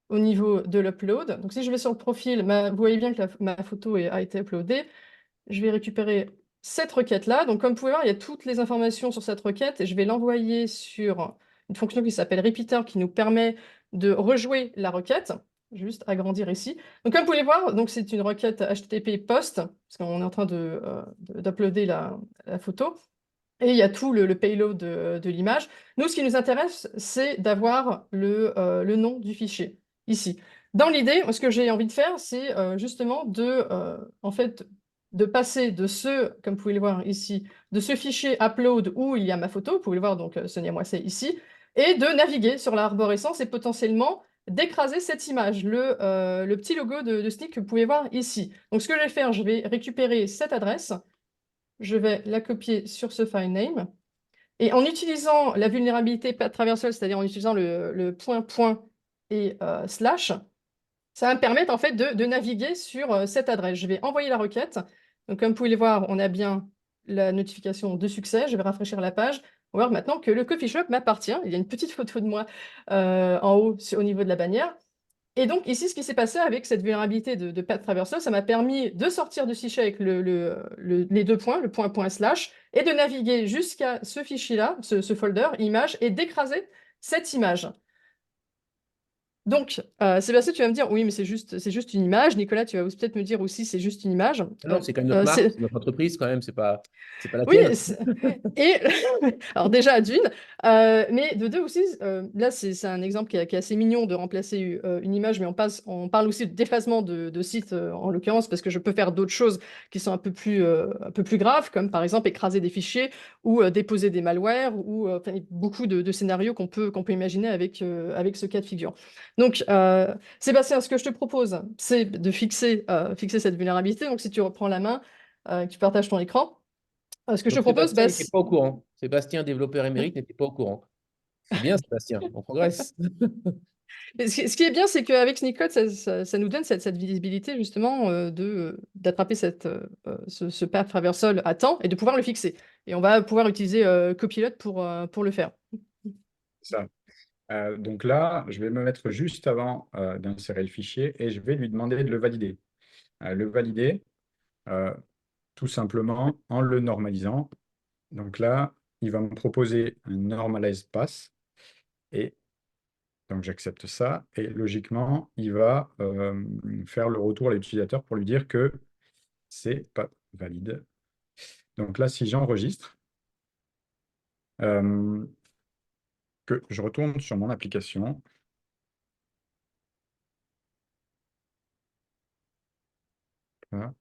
Speaker 2: au niveau de l'upload. Donc, si je vais sur le profil, vous voyez bien que ma photo a été uploadée. Je vais récupérer cette requête-là. Donc, comme vous pouvez voir, il y a toutes les informations sur cette requête et je vais l'envoyer sur une fonction qui s'appelle repeater qui nous permet de rejouer la requête. Je vais juste agrandir ici. Donc, comme vous pouvez le voir, donc c'est une requête HTTP post, parce qu'on est en train d'uploader la photo. Et il y a tout le payload de l'image. Nous, ce qui nous intéresse, c'est d'avoir le nom du fichier, ici. Dans l'idée, ce que j'ai envie de faire, c'est justement en fait, de passer comme vous pouvez le voir ici, de ce fichier upload où il y a ma photo, vous pouvez le voir, donc Sonia Moisset ici, et de naviguer sur l'arborescence et potentiellement d'écraser cette image, le petit logo de Snyk que vous pouvez voir ici. Donc ce que je vais faire, je vais récupérer cette adresse, je vais la copier sur ce file name. Et en utilisant la vulnérabilité path traversal, c'est-à-dire en utilisant le point et slash, ça va me permettre en fait de naviguer sur cette adresse. Je vais envoyer la requête. Donc comme vous pouvez le voir, on a bien la notification de succès. Je vais rafraîchir la page. On va voir maintenant que le coffee shop m'appartient. Il y a une petite photo de moi en haut au niveau de la bannière. Et donc ici, ce qui s'est passé avec cette vulnérabilité de path traversal, ça m'a permis de sortir du fichier avec les deux points, le point slash, et de naviguer jusqu'à ce fichier-là, ce folder, image, et d'écraser cette image. Donc, Sébastien, tu vas me dire, oui, mais c'est juste une image. Nicolas, tu vas peut-être me dire aussi, c'est juste une image.
Speaker 1: Non, c'est quand même notre marque,
Speaker 2: C'est
Speaker 1: c'est notre entreprise quand même, c'est pas la
Speaker 2: Oui,
Speaker 1: tienne.
Speaker 2: et alors déjà d'une, mais de deux aussi, là c'est un exemple qui est assez mignon de remplacer une image, mais on parle aussi de déphasement de site en l'occurrence, parce que je peux faire d'autres choses qui sont un peu plus graves, comme par exemple écraser des fichiers ou déposer des malwares, ou enfin, beaucoup de scénarios qu'on peut imaginer avec ce cas de figure. Donc, Sébastien, ce que je te propose, c'est de fixer cette vulnérabilité. Donc, si tu reprends la main, tu partages ton écran. Ce que je te
Speaker 1: Donc
Speaker 2: propose,
Speaker 1: Sébastien n'était pas au courant. Sébastien, développeur émérite, n'était pas au courant. C'est bien, Sébastien, on progresse.
Speaker 2: ce qui est bien, c'est qu'avec Sneakcode, ça nous donne cette visibilité justement d'attraper ce path traversal à temps et de pouvoir le fixer. Et on va pouvoir utiliser Copilot pour le faire.
Speaker 3: Ça. Donc là, je vais me mettre juste avant d'insérer le fichier et je vais lui demander de le valider. Le valider, euh, tout simplement en le normalisant. Donc là, il va me proposer un normalized pass et donc j'accepte ça. Et logiquement, il va faire le retour à l'utilisateur pour lui dire que c'est pas valide. Donc là, si j'enregistre, euh, que je retourne sur mon application, voilà.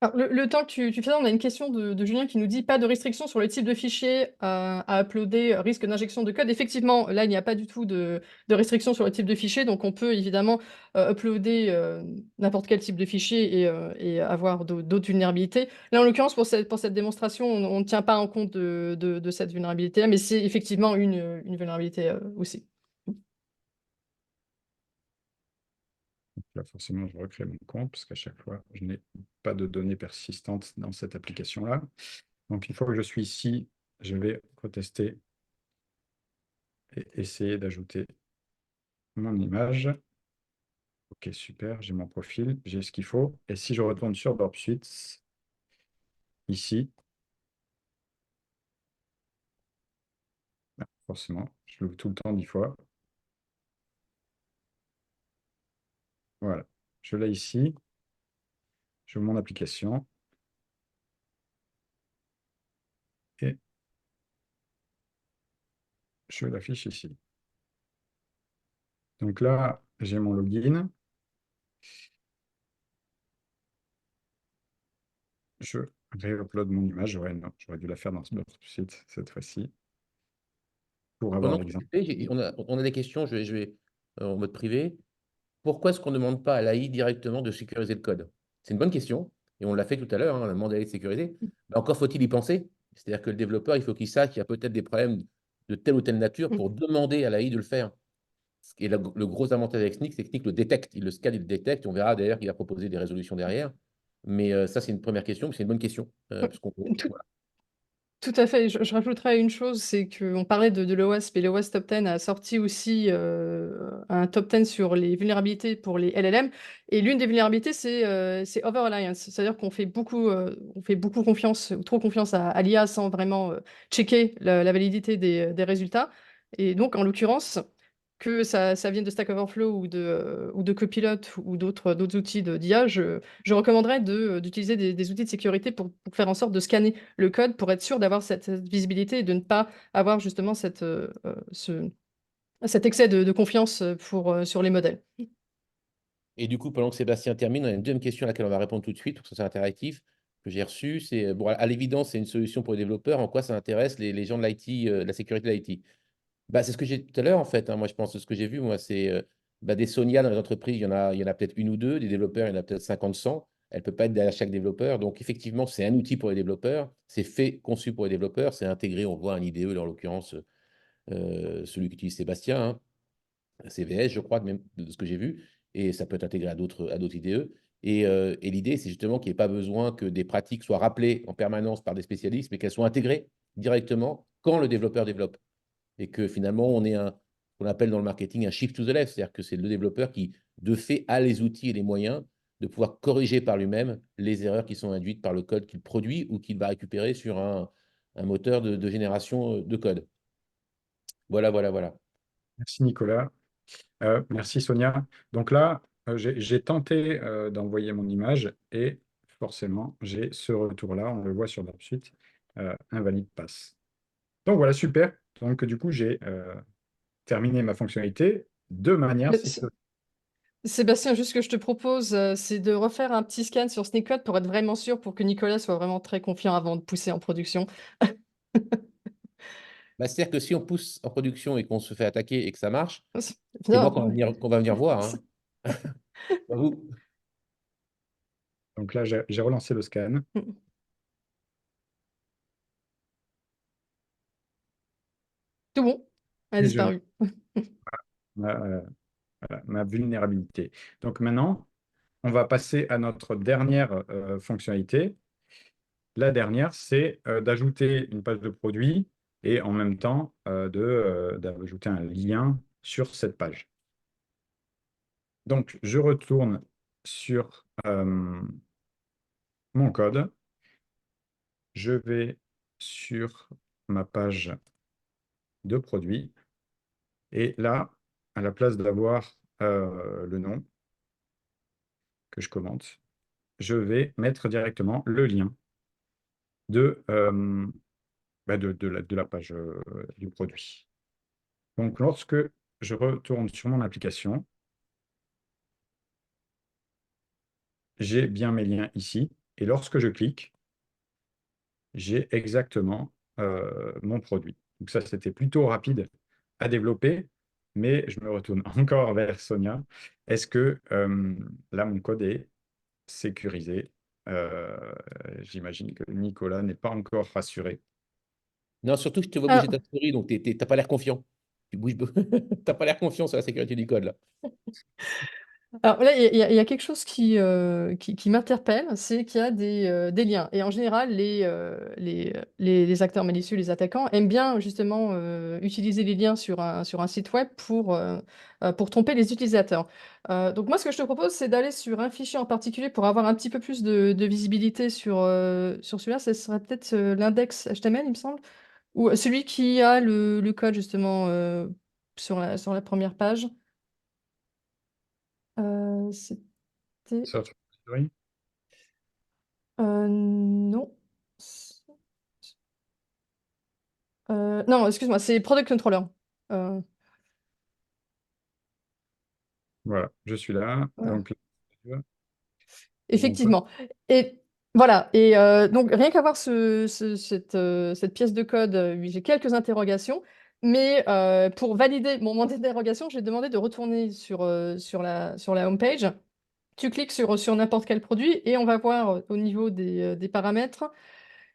Speaker 2: Alors, le temps que tu fais ça, on a une question de Julien qui nous dit pas de restriction sur le type de fichier à uploader, risque d'injection de code. Effectivement, là, il n'y a pas du tout de restriction sur le type de fichier, donc on peut évidemment uploader n'importe quel type de fichier et avoir d'autres vulnérabilités. Là, en l'occurrence, pour cette démonstration, on ne tient pas en compte de cette vulnérabilité-là, mais c'est effectivement une vulnérabilité aussi.
Speaker 3: Là, forcément, je recrée mon compte parce qu'à chaque fois, je n'ai pas de données persistantes dans cette application-là. Donc, une fois que je suis ici, je vais retester et essayer d'ajouter mon image. Ok, super, j'ai mon profil, j'ai ce qu'il faut. Et si je retourne sur Burp Suite, ici, forcément, je l'ouvre tout le temps 10 fois. Voilà, je l'ai ici, je mon application et je l'affiche ici. Donc là, j'ai mon login. Je réupload mon image. Ouais, non, j'aurais dû la faire dans Spreadsheet cette fois-ci pour avoir
Speaker 1: Pendant que
Speaker 3: l'exemple.
Speaker 1: tu fais, on a des questions, je vais en mode privé. Pourquoi est-ce qu'on ne demande pas à l'AI directement de sécuriser le code? C'est une bonne question, et on l'a fait tout à l'heure, hein, on a demandé à l'AI de sécuriser. Mais encore faut-il y penser. C'est-à-dire que le développeur, il faut qu'il sache qu'il y a peut-être des problèmes de telle ou telle nature pour demander à l'AI de le faire. Et le gros avantage avec Snyk, c'est que Snyk le détecte, il le scanne, il le détecte, et on verra d'ailleurs qu'il va proposer des résolutions derrière. Mais ça, c'est une première question, c'est une bonne question. Parce qu'on,
Speaker 2: Tout,
Speaker 1: voilà.
Speaker 2: tout à fait. Je rajouterais une chose, c'est qu'on parlait de l'OWASP et l'OWASP Top 10 a sorti aussi un top 10 sur les vulnérabilités pour les LLM. Et l'une des vulnérabilités, c'est over-reliance. C'est-à-dire on fait beaucoup confiance, ou trop confiance à l'IA sans vraiment checker la validité des résultats. Et donc, en l'occurrence, que ça vienne de Stack Overflow ou de Copilot ou d'autres outils d'IA, je recommanderais d'utiliser des outils de sécurité pour faire en sorte de scanner le code pour être sûr d'avoir cette visibilité et de ne pas avoir justement cet excès de confiance sur les modèles.
Speaker 1: Et du coup, pendant que Sébastien termine, on a une deuxième question à laquelle on va répondre tout de suite, parce que c'est interactif, que j'ai reçu. C'est, bon, à l'évidence, c'est une solution pour les développeurs. En quoi ça intéresse les gens de l'IT, de la sécurité de l'IT? Bah, c'est ce que j'ai dit tout à l'heure, en fait, hein. Moi, je pense que ce que j'ai vu, moi, c'est bah, des Sonia dans les entreprises, il y en a peut-être une ou deux. Des développeurs, il y en a peut-être 50, 100. Elle ne peut pas être derrière chaque développeur. Donc, effectivement, c'est un outil pour les développeurs. C'est fait, conçu pour les développeurs. C'est intégré, on voit un IDE, en l'occurrence, celui qu'utilise Sébastien, hein. CVS, je crois, même de ce que j'ai vu, et ça peut être intégré à d'autres IDE. Et l'idée, c'est justement qu'il n'y ait pas besoin que des pratiques soient rappelées en permanence par des spécialistes, mais qu'elles soient intégrées directement quand le développeur développe. Et que finalement, on ait qu'on appelle dans le marketing un shift to the left, c'est-à-dire que c'est le développeur qui, de fait, a les outils et les moyens de pouvoir corriger par lui-même les erreurs qui sont induites par le code qu'il produit ou qu'il va récupérer sur un moteur de génération de code. Voilà, voilà, voilà.
Speaker 3: Merci Nicolas. Merci Sonia. Donc là, j'ai tenté d'envoyer mon image et forcément, j'ai ce retour-là. On le voit sur Dropsuite, invalide passe. Donc voilà, super. Donc du coup, j'ai terminé ma fonctionnalité de manière sécurisée.
Speaker 2: Sébastien, juste ce que je te propose, c'est de refaire un petit scan sur Sneakcode pour être vraiment sûr, pour que Nicolas soit vraiment très confiant avant de pousser en production.
Speaker 1: Bah, c'est-à-dire que si on pousse en production et qu'on se fait attaquer et que ça marche, c'est moi
Speaker 2: Non.
Speaker 1: qu'on va venir voir, hein. Pas vous.
Speaker 3: Donc là, j'ai relancé le scan.
Speaker 2: Tout bon, a
Speaker 3: Et je
Speaker 2: disparu.
Speaker 3: ma, voilà, ma vulnérabilité. Donc maintenant, on va passer à notre dernière fonctionnalité. La dernière, c'est d'ajouter une page de produit et en même temps d'ajouter un lien sur cette page. Donc, je retourne sur mon code. Je vais sur ma page de produit. Et là, à la place d'avoir le nom que je commente, je vais mettre directement le lien de la page du produit. Donc, lorsque je retourne sur mon application, j'ai bien mes liens ici. Et lorsque je clique, j'ai exactement mon produit. Donc ça, c'était plutôt rapide à développer, mais je me retourne encore vers Sonia. Est-ce que là, mon code est sécurisé? Euh, J'imagine que Nicolas n'est pas encore rassuré.
Speaker 1: Non, surtout, je te vois bouger
Speaker 2: Alors,
Speaker 1: ta souris, donc t'as pas l'air confiant. Tu bouges, t'as pas l'air confiant sur la sécurité du code, là.
Speaker 2: Alors là, il y a quelque chose qui m'interpelle, c'est qu'il y a des liens. Et en général, les acteurs malicieux, les attaquants, aiment bien justement utiliser les liens sur un site web pour tromper les utilisateurs. Donc moi, ce que je te propose, c'est d'aller sur un fichier en particulier pour avoir un petit peu plus de visibilité sur celui-là. Ce serait peut-être l'index HTML, il me semble, ou celui qui a le code justement sur la première page. C'était...
Speaker 3: Search History.
Speaker 2: Non. Non, excuse-moi, c'est Product Controller. Euh,
Speaker 3: Voilà, je suis là.
Speaker 2: Voilà.
Speaker 3: Donc, là, on peut.
Speaker 2: Effectivement. Et voilà. Et donc, rien qu'à voir cette pièce de code, oui, j'ai quelques interrogations. Mais pour valider mon interrogation, j'ai demandé de retourner sur la home page. Tu cliques sur n'importe quel produit et on va voir au niveau des paramètres.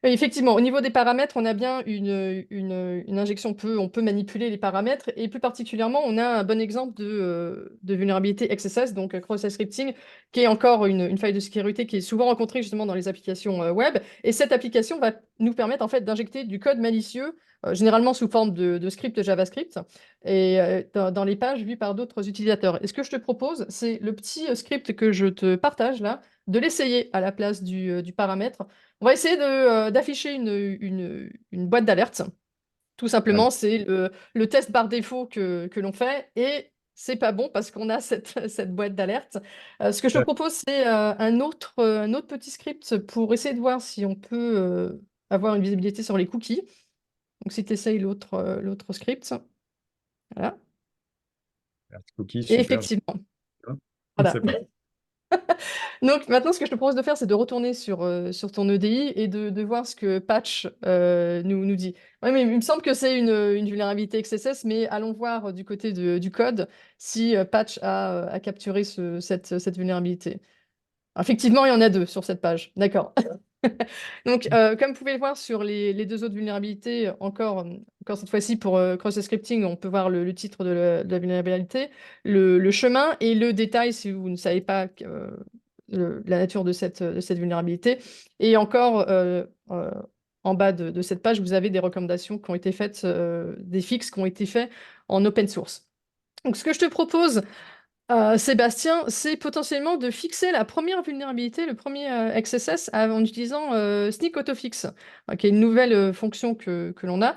Speaker 2: Oui, effectivement, au niveau des paramètres, on a bien une injection, on peut manipuler les paramètres et plus particulièrement, on a un bon exemple de vulnérabilité XSS, donc cross-site scripting, qui est encore une faille de sécurité qui est souvent rencontrée justement dans les applications web. Et cette application va nous permettre en fait d'injecter du code malicieux, généralement sous forme de script JavaScript, et dans les pages vues par d'autres utilisateurs. Et ce que je te propose, c'est le petit script que je te partage là, de l'essayer à la place du paramètre. On va essayer d'afficher une boîte d'alerte. Tout
Speaker 3: Ouais.
Speaker 2: simplement, c'est le test par défaut que l'on fait et c'est pas bon parce qu'on a cette boîte d'alerte. Ce que je te propose, c'est un autre petit script pour essayer de voir si on peut avoir une visibilité sur les cookies. Donc, si tu essayes l'autre script, voilà.
Speaker 3: Cookie,
Speaker 2: Et
Speaker 3: super.
Speaker 2: effectivement,
Speaker 3: C'est
Speaker 2: voilà.
Speaker 3: pas.
Speaker 2: Donc maintenant, ce que je te propose de faire, c'est de retourner sur ton EDI et de voir ce que Patch nous dit. Ouais, mais il me semble que c'est une vulnérabilité XSS, mais allons voir du côté du code si Patch a capturé cette vulnérabilité. Effectivement, il y en a deux sur cette page. D'accord. Donc, comme vous pouvez le voir sur les deux autres vulnérabilités, encore cette fois-ci pour cross-scripting, on peut voir le titre de la vulnérabilité, le chemin et le détail si vous ne savez pas la nature de cette vulnérabilité. Et encore, en bas de cette page, vous avez des recommandations qui ont été faites, des fixes qui ont été faits en open source. Donc, ce que je te propose, Sébastien, c'est potentiellement de fixer la première vulnérabilité, le premier XSS, en utilisant Sneak Autofix, qui est une nouvelle fonction que l'on a.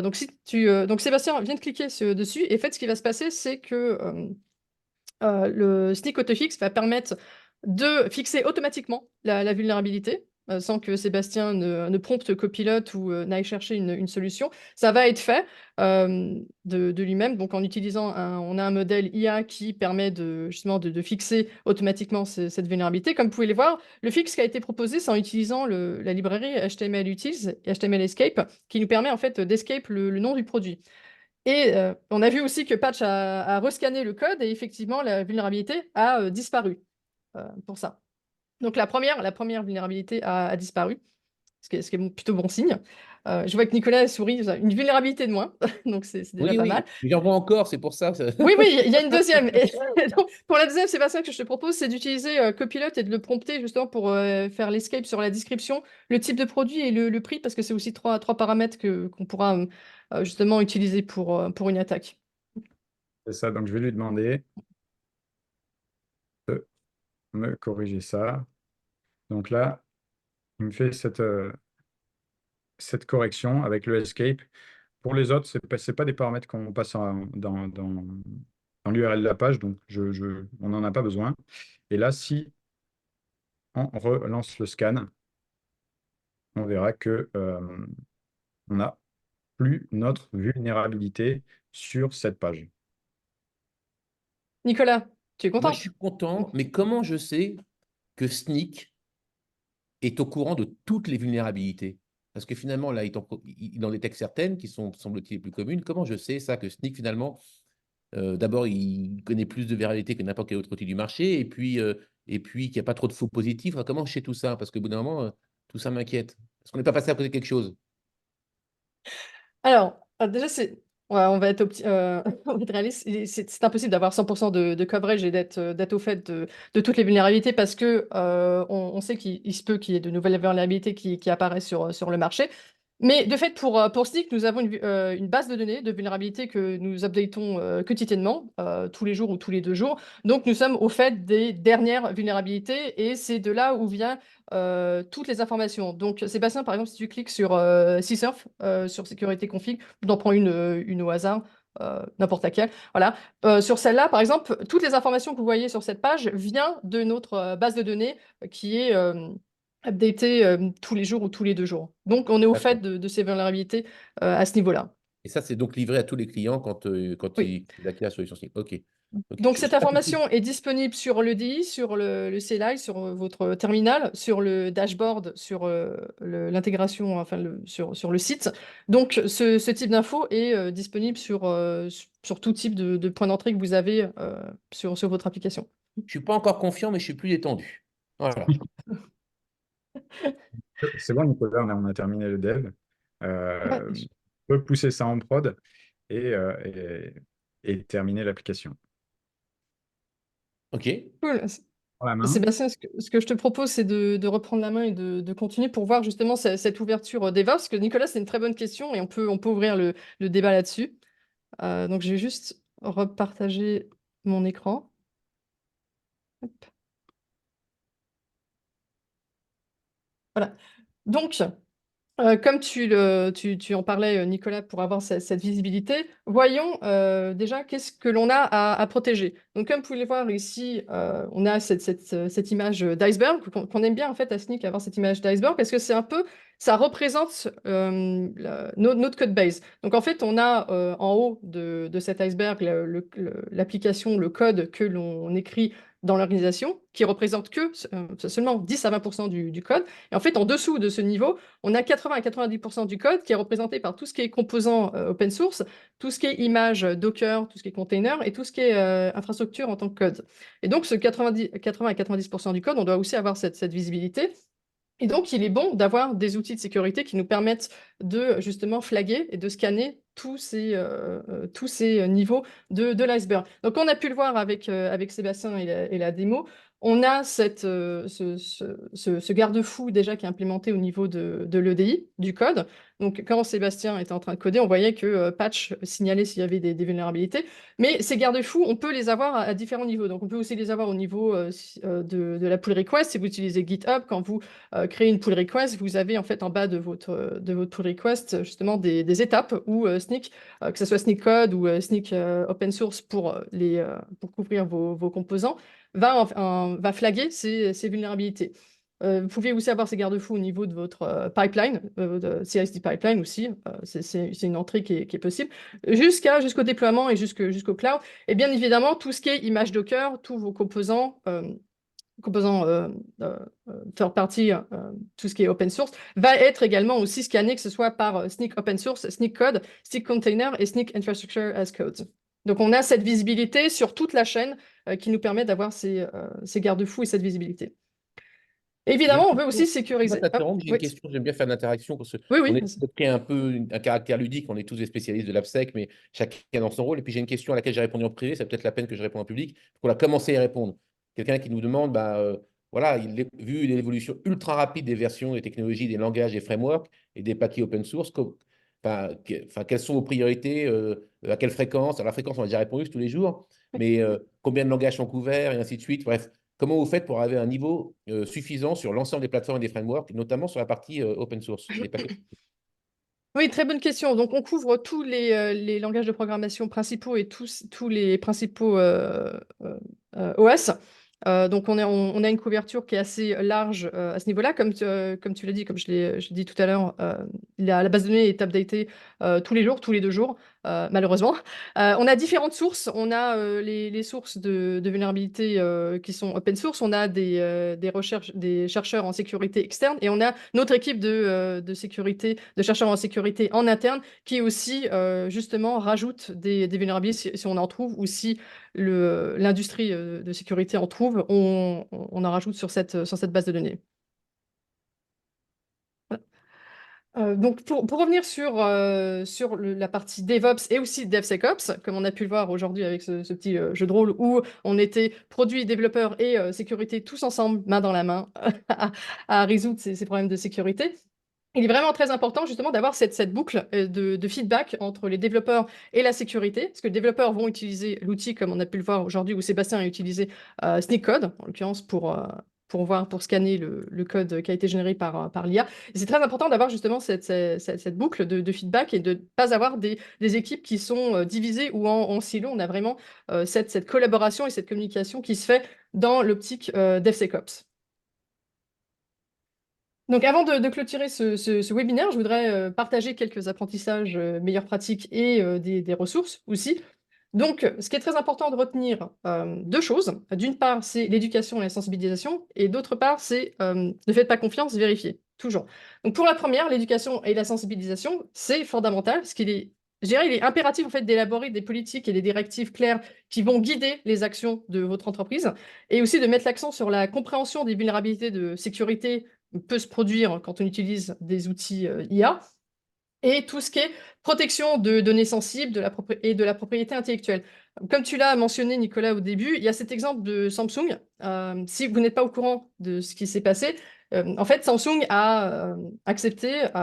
Speaker 2: Donc Sébastien, viens de cliquer dessus, et en fait, ce qui va se passer, c'est que le Sneak Autofix va permettre de fixer automatiquement la vulnérabilité, sans que Sébastien ne prompte Copilot ou n'aille chercher une solution. Ça va être fait de lui-même. Donc, en utilisant on a un modèle IA qui permet justement de fixer automatiquement cette vulnérabilité. Comme vous pouvez le voir, le fixe qui a été proposé, c'est en utilisant la librairie HTML Utils et HTML Escape, qui nous permet en fait d'escape le nom du produit. Et on a vu aussi que Patch a rescanné le code et effectivement, la vulnérabilité a disparu pour ça. Donc la première vulnérabilité a disparu, ce qui est plutôt bon signe. Je vois que Nicolas sourit, une vulnérabilité de moins, donc c'est déjà
Speaker 1: Oui,
Speaker 2: pas mal.
Speaker 1: oui, j'en vois encore, c'est pour ça.
Speaker 2: Oui, oui, il y a une deuxième. Et donc, pour la deuxième, Sébastien, que je te propose, c'est d'utiliser Copilot et de le prompter justement pour faire l'escape sur la description, le type de produit et le prix, parce que c'est aussi trois paramètres qu'on pourra justement utiliser pour une attaque.
Speaker 3: C'est ça. Donc, je vais lui demander de me corriger ça. Donc là, il me fait cette correction avec le escape. Pour les autres, c'est pas des paramètres qu'on passe dans l'URL de la page, donc on n'en a pas besoin. Et là, si on relance le scan, on verra que on n'a plus notre vulnérabilité sur cette page.
Speaker 2: Nicolas, tu es
Speaker 1: Moi, je
Speaker 2: content?
Speaker 1: suis content, mais comment je sais que Sneak est au courant de toutes les vulnérabilités? Parce que finalement, là, il en détecte certaines qui sont, semble-t-il, les plus communes. Comment je sais ça, que Sneak, finalement, d'abord, il connaît plus de vulnérabilités que n'importe quel autre outil du marché, et puis qu'il n'y a pas trop de faux positifs. Enfin, comment je sais tout ça? Parce qu'au bout d'un moment, tout ça m'inquiète. Est-ce qu'on n'est pas passé à côté de quelque chose?
Speaker 2: Alors, déjà, ouais, on va être on va être réaliste. C'est impossible d'avoir 100% de coverage et d'être au fait de toutes les vulnérabilités parce que on sait qu'il se peut qu'il y ait de nouvelles vulnérabilités qui apparaissent sur le marché. Mais de fait, pour Snyk, nous avons une base de données de vulnérabilités que nous updatons quotidiennement, tous les jours ou tous les 2 jours. Donc, nous sommes au fait des dernières vulnérabilités et c'est de là où vient toutes les informations. Donc, Sébastien, par exemple, si tu cliques sur CSurf, sur sécurité config, t'en prends une au hasard, n'importe laquelle. Voilà. Sur celle-là, par exemple, toutes les informations que vous voyez sur cette page viennent de notre base de données qui est updatée tous les jours ou tous les 2 jours. Donc, on est au fait
Speaker 1: D'accord.
Speaker 2: de ces vulnérabilités à ce niveau-là.
Speaker 1: Et ça, c'est donc livré à tous les clients quand
Speaker 2: Oui.
Speaker 1: ils acquièrent la solution Sneak. OK.
Speaker 2: Donc, cette information est disponible sur l'EDI, sur le CLI, sur votre terminal, sur le dashboard, sur l'intégration, enfin, sur le site. Donc, ce type d'info est disponible sur tout type de point d'entrée que vous avez sur votre application.
Speaker 1: Je suis pas encore confiant, mais je suis plus détendu. Voilà.
Speaker 3: C'est bon, Nicolas, on a terminé le dev.
Speaker 2: Ouais,
Speaker 3: On peut pousser ça en prod et, et terminer l'application.
Speaker 1: OK.
Speaker 2: cool.
Speaker 3: Dans la main.
Speaker 2: Sébastien, ce que je te propose, c'est de reprendre la main et de continuer pour voir justement cette ouverture DevOps. Parce que Nicolas, c'est une très bonne question et on peut ouvrir le débat là-dessus. Donc, je vais juste repartager mon écran. Hop. Voilà. Donc, comme tu en parlais, Nicolas, pour avoir cette visibilité, voyons déjà qu'est-ce que l'on a à protéger. Donc, comme vous pouvez le voir ici, on a cette image d'iceberg, qu'on aime bien en fait à Snyk avoir cette image d'iceberg, parce que c'est un peu, ça représente notre code base. Donc, en fait, on a en haut de cet iceberg l'application, le code que l'on écrit dans l'organisation, qui représente que seulement 10 à 20% du code. Et en fait, en dessous de ce niveau, on a 80 à 90% du code qui est représenté par tout ce qui est composant open source, tout ce qui est image Docker, tout ce qui est container et tout ce qui est infrastructure en tant que code. Et donc, ce 80 à 90% du code, on doit aussi avoir cette visibilité. Et donc, il est bon d'avoir des outils de sécurité qui nous permettent de justement flaguer et de scanner tous ces niveaux de l'iceberg. Donc, on a pu le voir avec Sébastien et la démo. On a ce garde-fou déjà qui est implémenté au niveau de l'EDI, du code. Donc, quand Sébastien était en train de coder, on voyait que patch signalait s'il y avait des vulnérabilités. Mais ces garde-fous, on peut les avoir à différents niveaux. Donc, on peut aussi les avoir au niveau de la pull request. Si vous utilisez GitHub, quand vous créez une pull request, vous avez en fait en bas de votre pull request justement des étapes où Snyk, que ce soit Snyk Code ou Snyk Open Source pour couvrir vos composants, va flaguer ces vulnérabilités. Vous pouvez aussi avoir ces garde-fous au niveau de votre pipeline, de CI/CD pipeline aussi. C'est une entrée qui est possible. Jusqu'au déploiement et jusqu'au cloud. Et bien évidemment, tout ce qui est image Docker, tous vos composants third party, tout ce qui est open source, va être également aussi scanné, que ce soit par Snyk Open Source, Snyk Code, Snyk Container et Snyk Infrastructure as Code. Donc, on a cette visibilité sur toute la chaîne qui nous permet d'avoir ces garde-fous et cette visibilité. Évidemment, on veut aussi sécuriser.
Speaker 1: J'ai une question, j'aime bien faire de l'interaction parce qu'on
Speaker 2: Oui.
Speaker 1: est pris un peu un caractère ludique, on est tous des spécialistes de l'AppSec, mais chacun dans son rôle. Et puis j'ai une question à laquelle j'ai répondu en privé, c'est peut-être la peine que je réponde en public, pour la commencer à y répondre. Quelqu'un qui nous demande, voilà, vu l'évolution ultra rapide des versions, des technologies, des langages, des frameworks et des paquets open source, quelles sont vos priorités, à quelle fréquence? Alors la fréquence, on a déjà répondu tous les jours, mais combien de langages sont couverts et ainsi de suite. Bref, comment vous faites pour arriver à un niveau suffisant sur l'ensemble des plateformes et des frameworks, notamment sur la partie open source, les paquets?
Speaker 2: Oui, très bonne question. Donc, on couvre tous les langages de programmation principaux et tous les principaux OS. Donc, on a une couverture qui est assez large à ce niveau-là. Comme tu l'as dit, comme je l'ai dit tout à l'heure, la base de données est updatée tous les jours, tous les 2 jours, malheureusement. On a différentes sources. On a les sources de vulnérabilité qui sont open source. On a des chercheurs en sécurité externe. Et on a notre équipe de sécurité, de chercheurs en sécurité en interne qui aussi, justement, rajoute des vulnérabilités si on en trouve ou si l'industrie de sécurité en trouve, on en rajoute sur cette base de données. Donc, pour revenir sur la partie DevOps et aussi DevSecOps, comme on a pu le voir aujourd'hui avec ce petit jeu de rôle où on était produits, développeurs et sécurité tous ensemble, main dans la main, à résoudre ces problèmes de sécurité. Il est vraiment très important justement d'avoir cette boucle de feedback entre les développeurs et la sécurité, parce que les développeurs vont utiliser l'outil, comme on a pu le voir aujourd'hui, où Sébastien a utilisé Snyk Code, en l'occurrence pour scanner le code qui a été généré par l'IA. Et c'est très important d'avoir justement cette boucle de feedback et de ne pas avoir des équipes qui sont divisées ou en silo. On a vraiment cette collaboration et cette communication qui se fait dans l'optique DevSecOps. Donc, avant de clôturer ce webinaire, je voudrais partager quelques apprentissages, meilleures pratiques et des ressources aussi. Donc, ce qui est très important de retenir, deux choses. D'une part, c'est l'éducation et la sensibilisation, et d'autre part, c'est ne faites pas confiance, vérifiez, toujours. Donc, pour la première, l'éducation et la sensibilisation, c'est fondamental, parce je dirais, il est impératif en fait d'élaborer des politiques et des directives claires qui vont guider les actions de votre entreprise, et aussi de mettre l'accent sur la compréhension des vulnérabilités de sécurité peut se produire quand on utilise des outils IA, et tout ce qui est protection de données sensibles et de la propriété intellectuelle. Comme tu l'as mentionné, Nicolas, au début, il y a cet exemple de Samsung. Si vous n'êtes pas au courant de ce qui s'est passé, en fait, Samsung a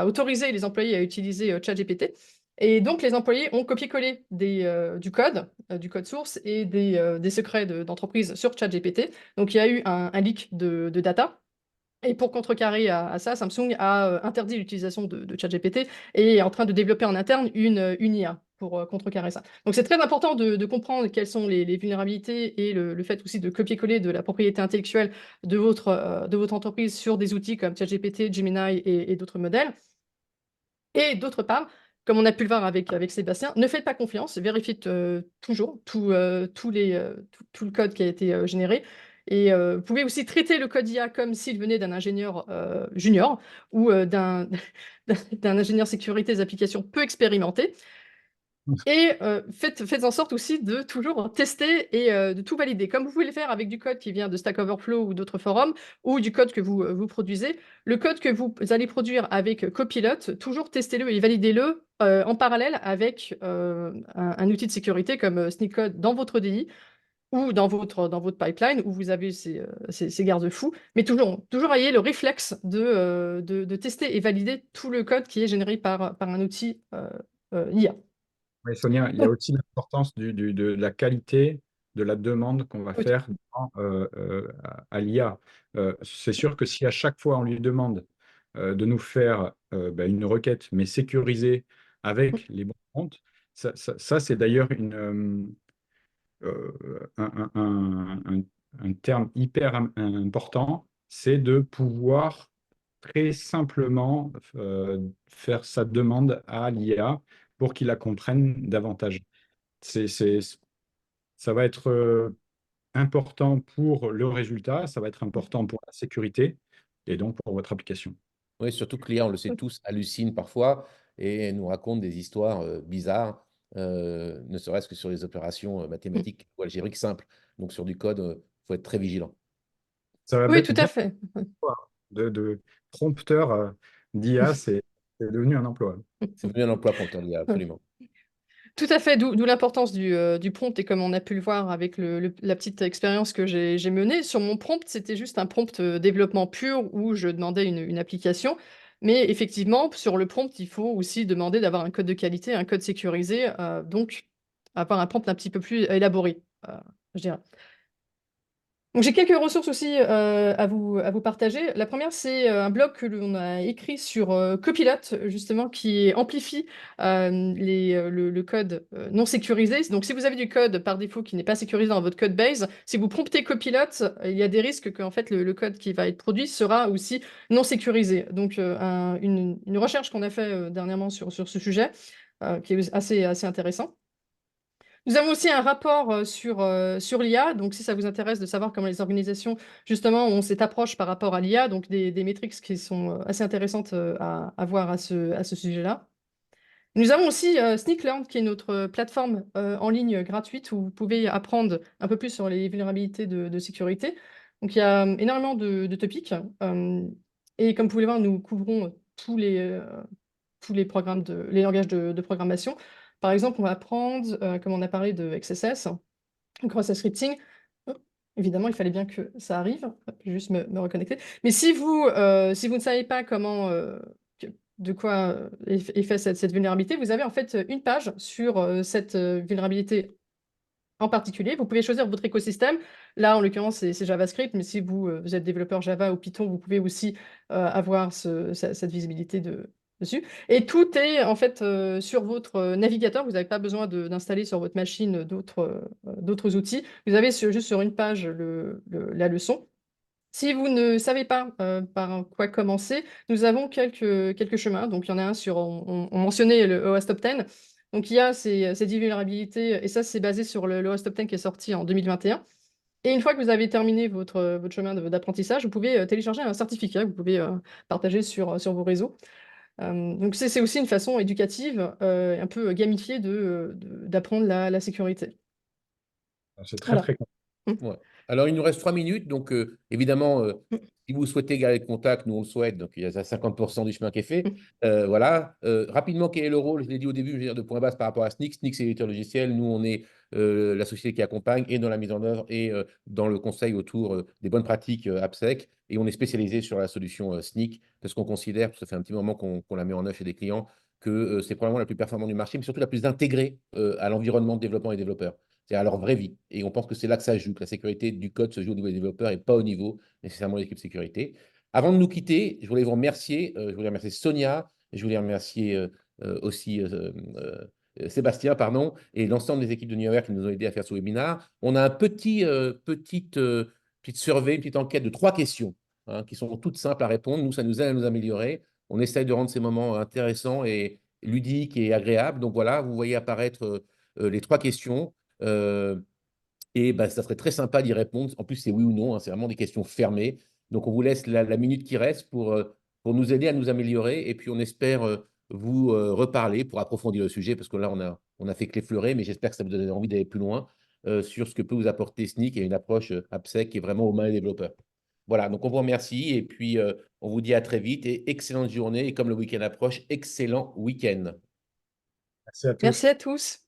Speaker 2: autorisé les employés à utiliser ChatGPT. Et donc, les employés ont copié-collé du code source et des secrets d'entreprise sur ChatGPT. Donc, il y a eu un leak de data. Et pour contrecarrer à ça, Samsung a interdit l'utilisation de ChatGPT et est en train de développer en interne une IA pour contrecarrer ça. Donc c'est très important de comprendre quelles sont les vulnérabilités et le fait aussi de copier-coller de la propriété intellectuelle de votre entreprise sur des outils comme ChatGPT, Gemini et d'autres modèles. Et d'autre part, comme on a pu le voir avec Sébastien, ne faites pas confiance, vérifiez toujours tout le code qui a été généré. Et vous pouvez aussi traiter le code IA comme s'il venait d'un ingénieur junior ou d'un ingénieur sécurité des applications peu expérimenté. Et faites en sorte aussi de toujours tester et de tout valider, comme vous pouvez le faire avec du code qui vient de Stack Overflow ou d'autres forums, ou du code que vous produisez. Le code que vous allez produire avec Copilot, toujours testez-le et validez-le en parallèle avec un outil de sécurité comme Sneakcode dans votre DI ou dans votre pipeline où vous avez ces garde-fous. Mais toujours ayez le réflexe de tester et valider tout le code qui est généré par un outil IA.
Speaker 3: Oui, Sonia, il y a aussi l'importance de la qualité de la demande qu'on va
Speaker 2: Oui.
Speaker 3: faire à l'IA. C'est sûr que si à chaque fois on lui demande de nous faire une requête, mais sécurisée avec les bons prompts, ça, c'est d'ailleurs un terme hyper important, c'est de pouvoir très simplement faire sa demande à l'IA pour qu'il la comprenne davantage. C'est, c'est- Ça va être important pour le résultat, ça va être important pour la sécurité et donc pour votre application.
Speaker 1: Oui, surtout que l'IA, on le sait tous, hallucine parfois et nous raconte des histoires bizarres, ne serait-ce que sur les opérations mathématiques ou algébriques simples. Donc sur du code, il faut être très vigilant.
Speaker 3: Ça va
Speaker 2: Oui, tout à
Speaker 3: bien
Speaker 2: fait.
Speaker 3: de prompteur d'IA, c'est devenu un emploi.
Speaker 1: C'est devenu un emploi prompteur d'IA, absolument.
Speaker 2: Tout à fait, d'où l'importance du prompt. Et comme on a pu le voir avec la petite expérience que j'ai menée, sur mon prompt, c'était juste un prompt développement pur où je demandais une application. Mais effectivement, sur le prompt, il faut aussi demander d'avoir un code de qualité, un code sécurisé, donc avoir un prompt un petit peu plus élaboré, je dirais. Donc, j'ai quelques ressources aussi à vous partager. La première, c'est un blog que l'on a écrit sur Copilot, justement, qui amplifie le code non sécurisé. Donc, si vous avez du code par défaut qui n'est pas sécurisé dans votre code base, si vous promptez Copilot, il y a des risques que en fait, le code qui va être produit sera aussi non sécurisé. Donc, une recherche qu'on a fait dernièrement sur ce sujet, qui est assez intéressant. Nous avons aussi un rapport sur l'IA. Donc, si ça vous intéresse de savoir comment les organisations, justement, ont cette approche par rapport à l'IA, donc des métriques qui sont assez intéressantes à voir à ce sujet-là. Nous avons aussi Sneaklearn, qui est notre plateforme en ligne gratuite où vous pouvez apprendre un peu plus sur les vulnérabilités de sécurité. Donc, il y a énormément de topics. Et comme vous pouvez le voir, nous couvrons tous les programmes les langages de programmation. Par exemple, on va apprendre, comme on a parlé de XSS, cross scripting. Oh, évidemment, il fallait bien que ça arrive. Hop, je vais juste me reconnecter. Mais si vous ne savez pas de quoi est fait cette vulnérabilité, vous avez en fait une page sur cette vulnérabilité en particulier. Vous pouvez choisir votre écosystème. Là, en l'occurrence, c'est JavaScript, mais si vous êtes développeur Java ou Python, vous pouvez aussi avoir cette visibilité dessus. Et tout est en fait sur votre navigateur. Vous n'avez pas besoin d'installer sur votre machine d'autres outils. Vous avez juste sur une page la leçon. Si vous ne savez pas par quoi commencer, nous avons quelques chemins. Donc, il y en a un on mentionnait le OWASP Top 10. Donc il y a ces 10 vulnérabilités et ça, c'est basé sur le OS Top 10 qui est sorti en 2021. Et une fois que vous avez terminé votre chemin d'apprentissage, vous pouvez, télécharger un certificat que vous pouvez, partager sur vos réseaux. Donc c'est aussi une façon éducative, un peu gamifiée d'apprendre la sécurité.
Speaker 3: C'est très,
Speaker 2: Voilà.
Speaker 3: très
Speaker 2: Mmh.
Speaker 1: Ouais. Alors, il nous reste 3 minutes. Donc, évidemment,
Speaker 2: Mmh.
Speaker 1: si vous souhaitez garder le contact, nous, on le souhaite. Donc, il y a 50% du chemin qui est fait.
Speaker 2: Mmh.
Speaker 1: Voilà. Rapidement, quel est le rôle? Je l'ai dit au début, je vais dire de point base par rapport à SNIC. SNIC, c'est l'éditeur logiciel. Nous, on est la société qui accompagne et dans la mise en œuvre et dans le conseil autour des bonnes pratiques AppSec. Et on est spécialisé sur la solution SNIC parce qu'on considère, parce que ça fait un petit moment qu'on la met en œuvre chez des clients, que c'est probablement la plus performante du marché, mais surtout la plus intégrée à l'environnement de développement et développeurs. C'est-à-dire à leur vraie vie. Et on pense que c'est là que ça joue, que la sécurité du code se joue au niveau des développeurs et pas au niveau nécessairement de l'équipe sécurité. Avant de nous quitter, je voulais vous remercier. Je voulais remercier Sonia, je voulais remercier aussi Sébastien, pardon, et l'ensemble des équipes de New York qui nous ont aidés à faire ce webinaire. On a un petite survey, une petite enquête de 3 questions hein, qui sont toutes simples à répondre. Nous, ça nous aide à nous améliorer. On essaye de rendre ces moments intéressants et ludiques et agréables. Donc voilà, vous voyez apparaître les 3 questions. Et bah, ça serait très sympa d'y répondre. En plus, c'est oui ou non, hein, c'est vraiment des questions fermées. Donc, on vous laisse la minute qui reste pour nous aider à nous améliorer. Et puis, on espère vous reparler pour approfondir le sujet, parce que là, on a fait que l'effleurer, mais j'espère que ça vous donne envie d'aller plus loin sur ce que peut vous apporter SNIC et une approche AppSec qui est vraiment aux mains des développeurs. Voilà, donc on vous remercie et puis on vous dit à très vite et excellente journée. Et comme le week-end approche, excellent week-end.
Speaker 3: Merci à tous.
Speaker 2: Merci à tous.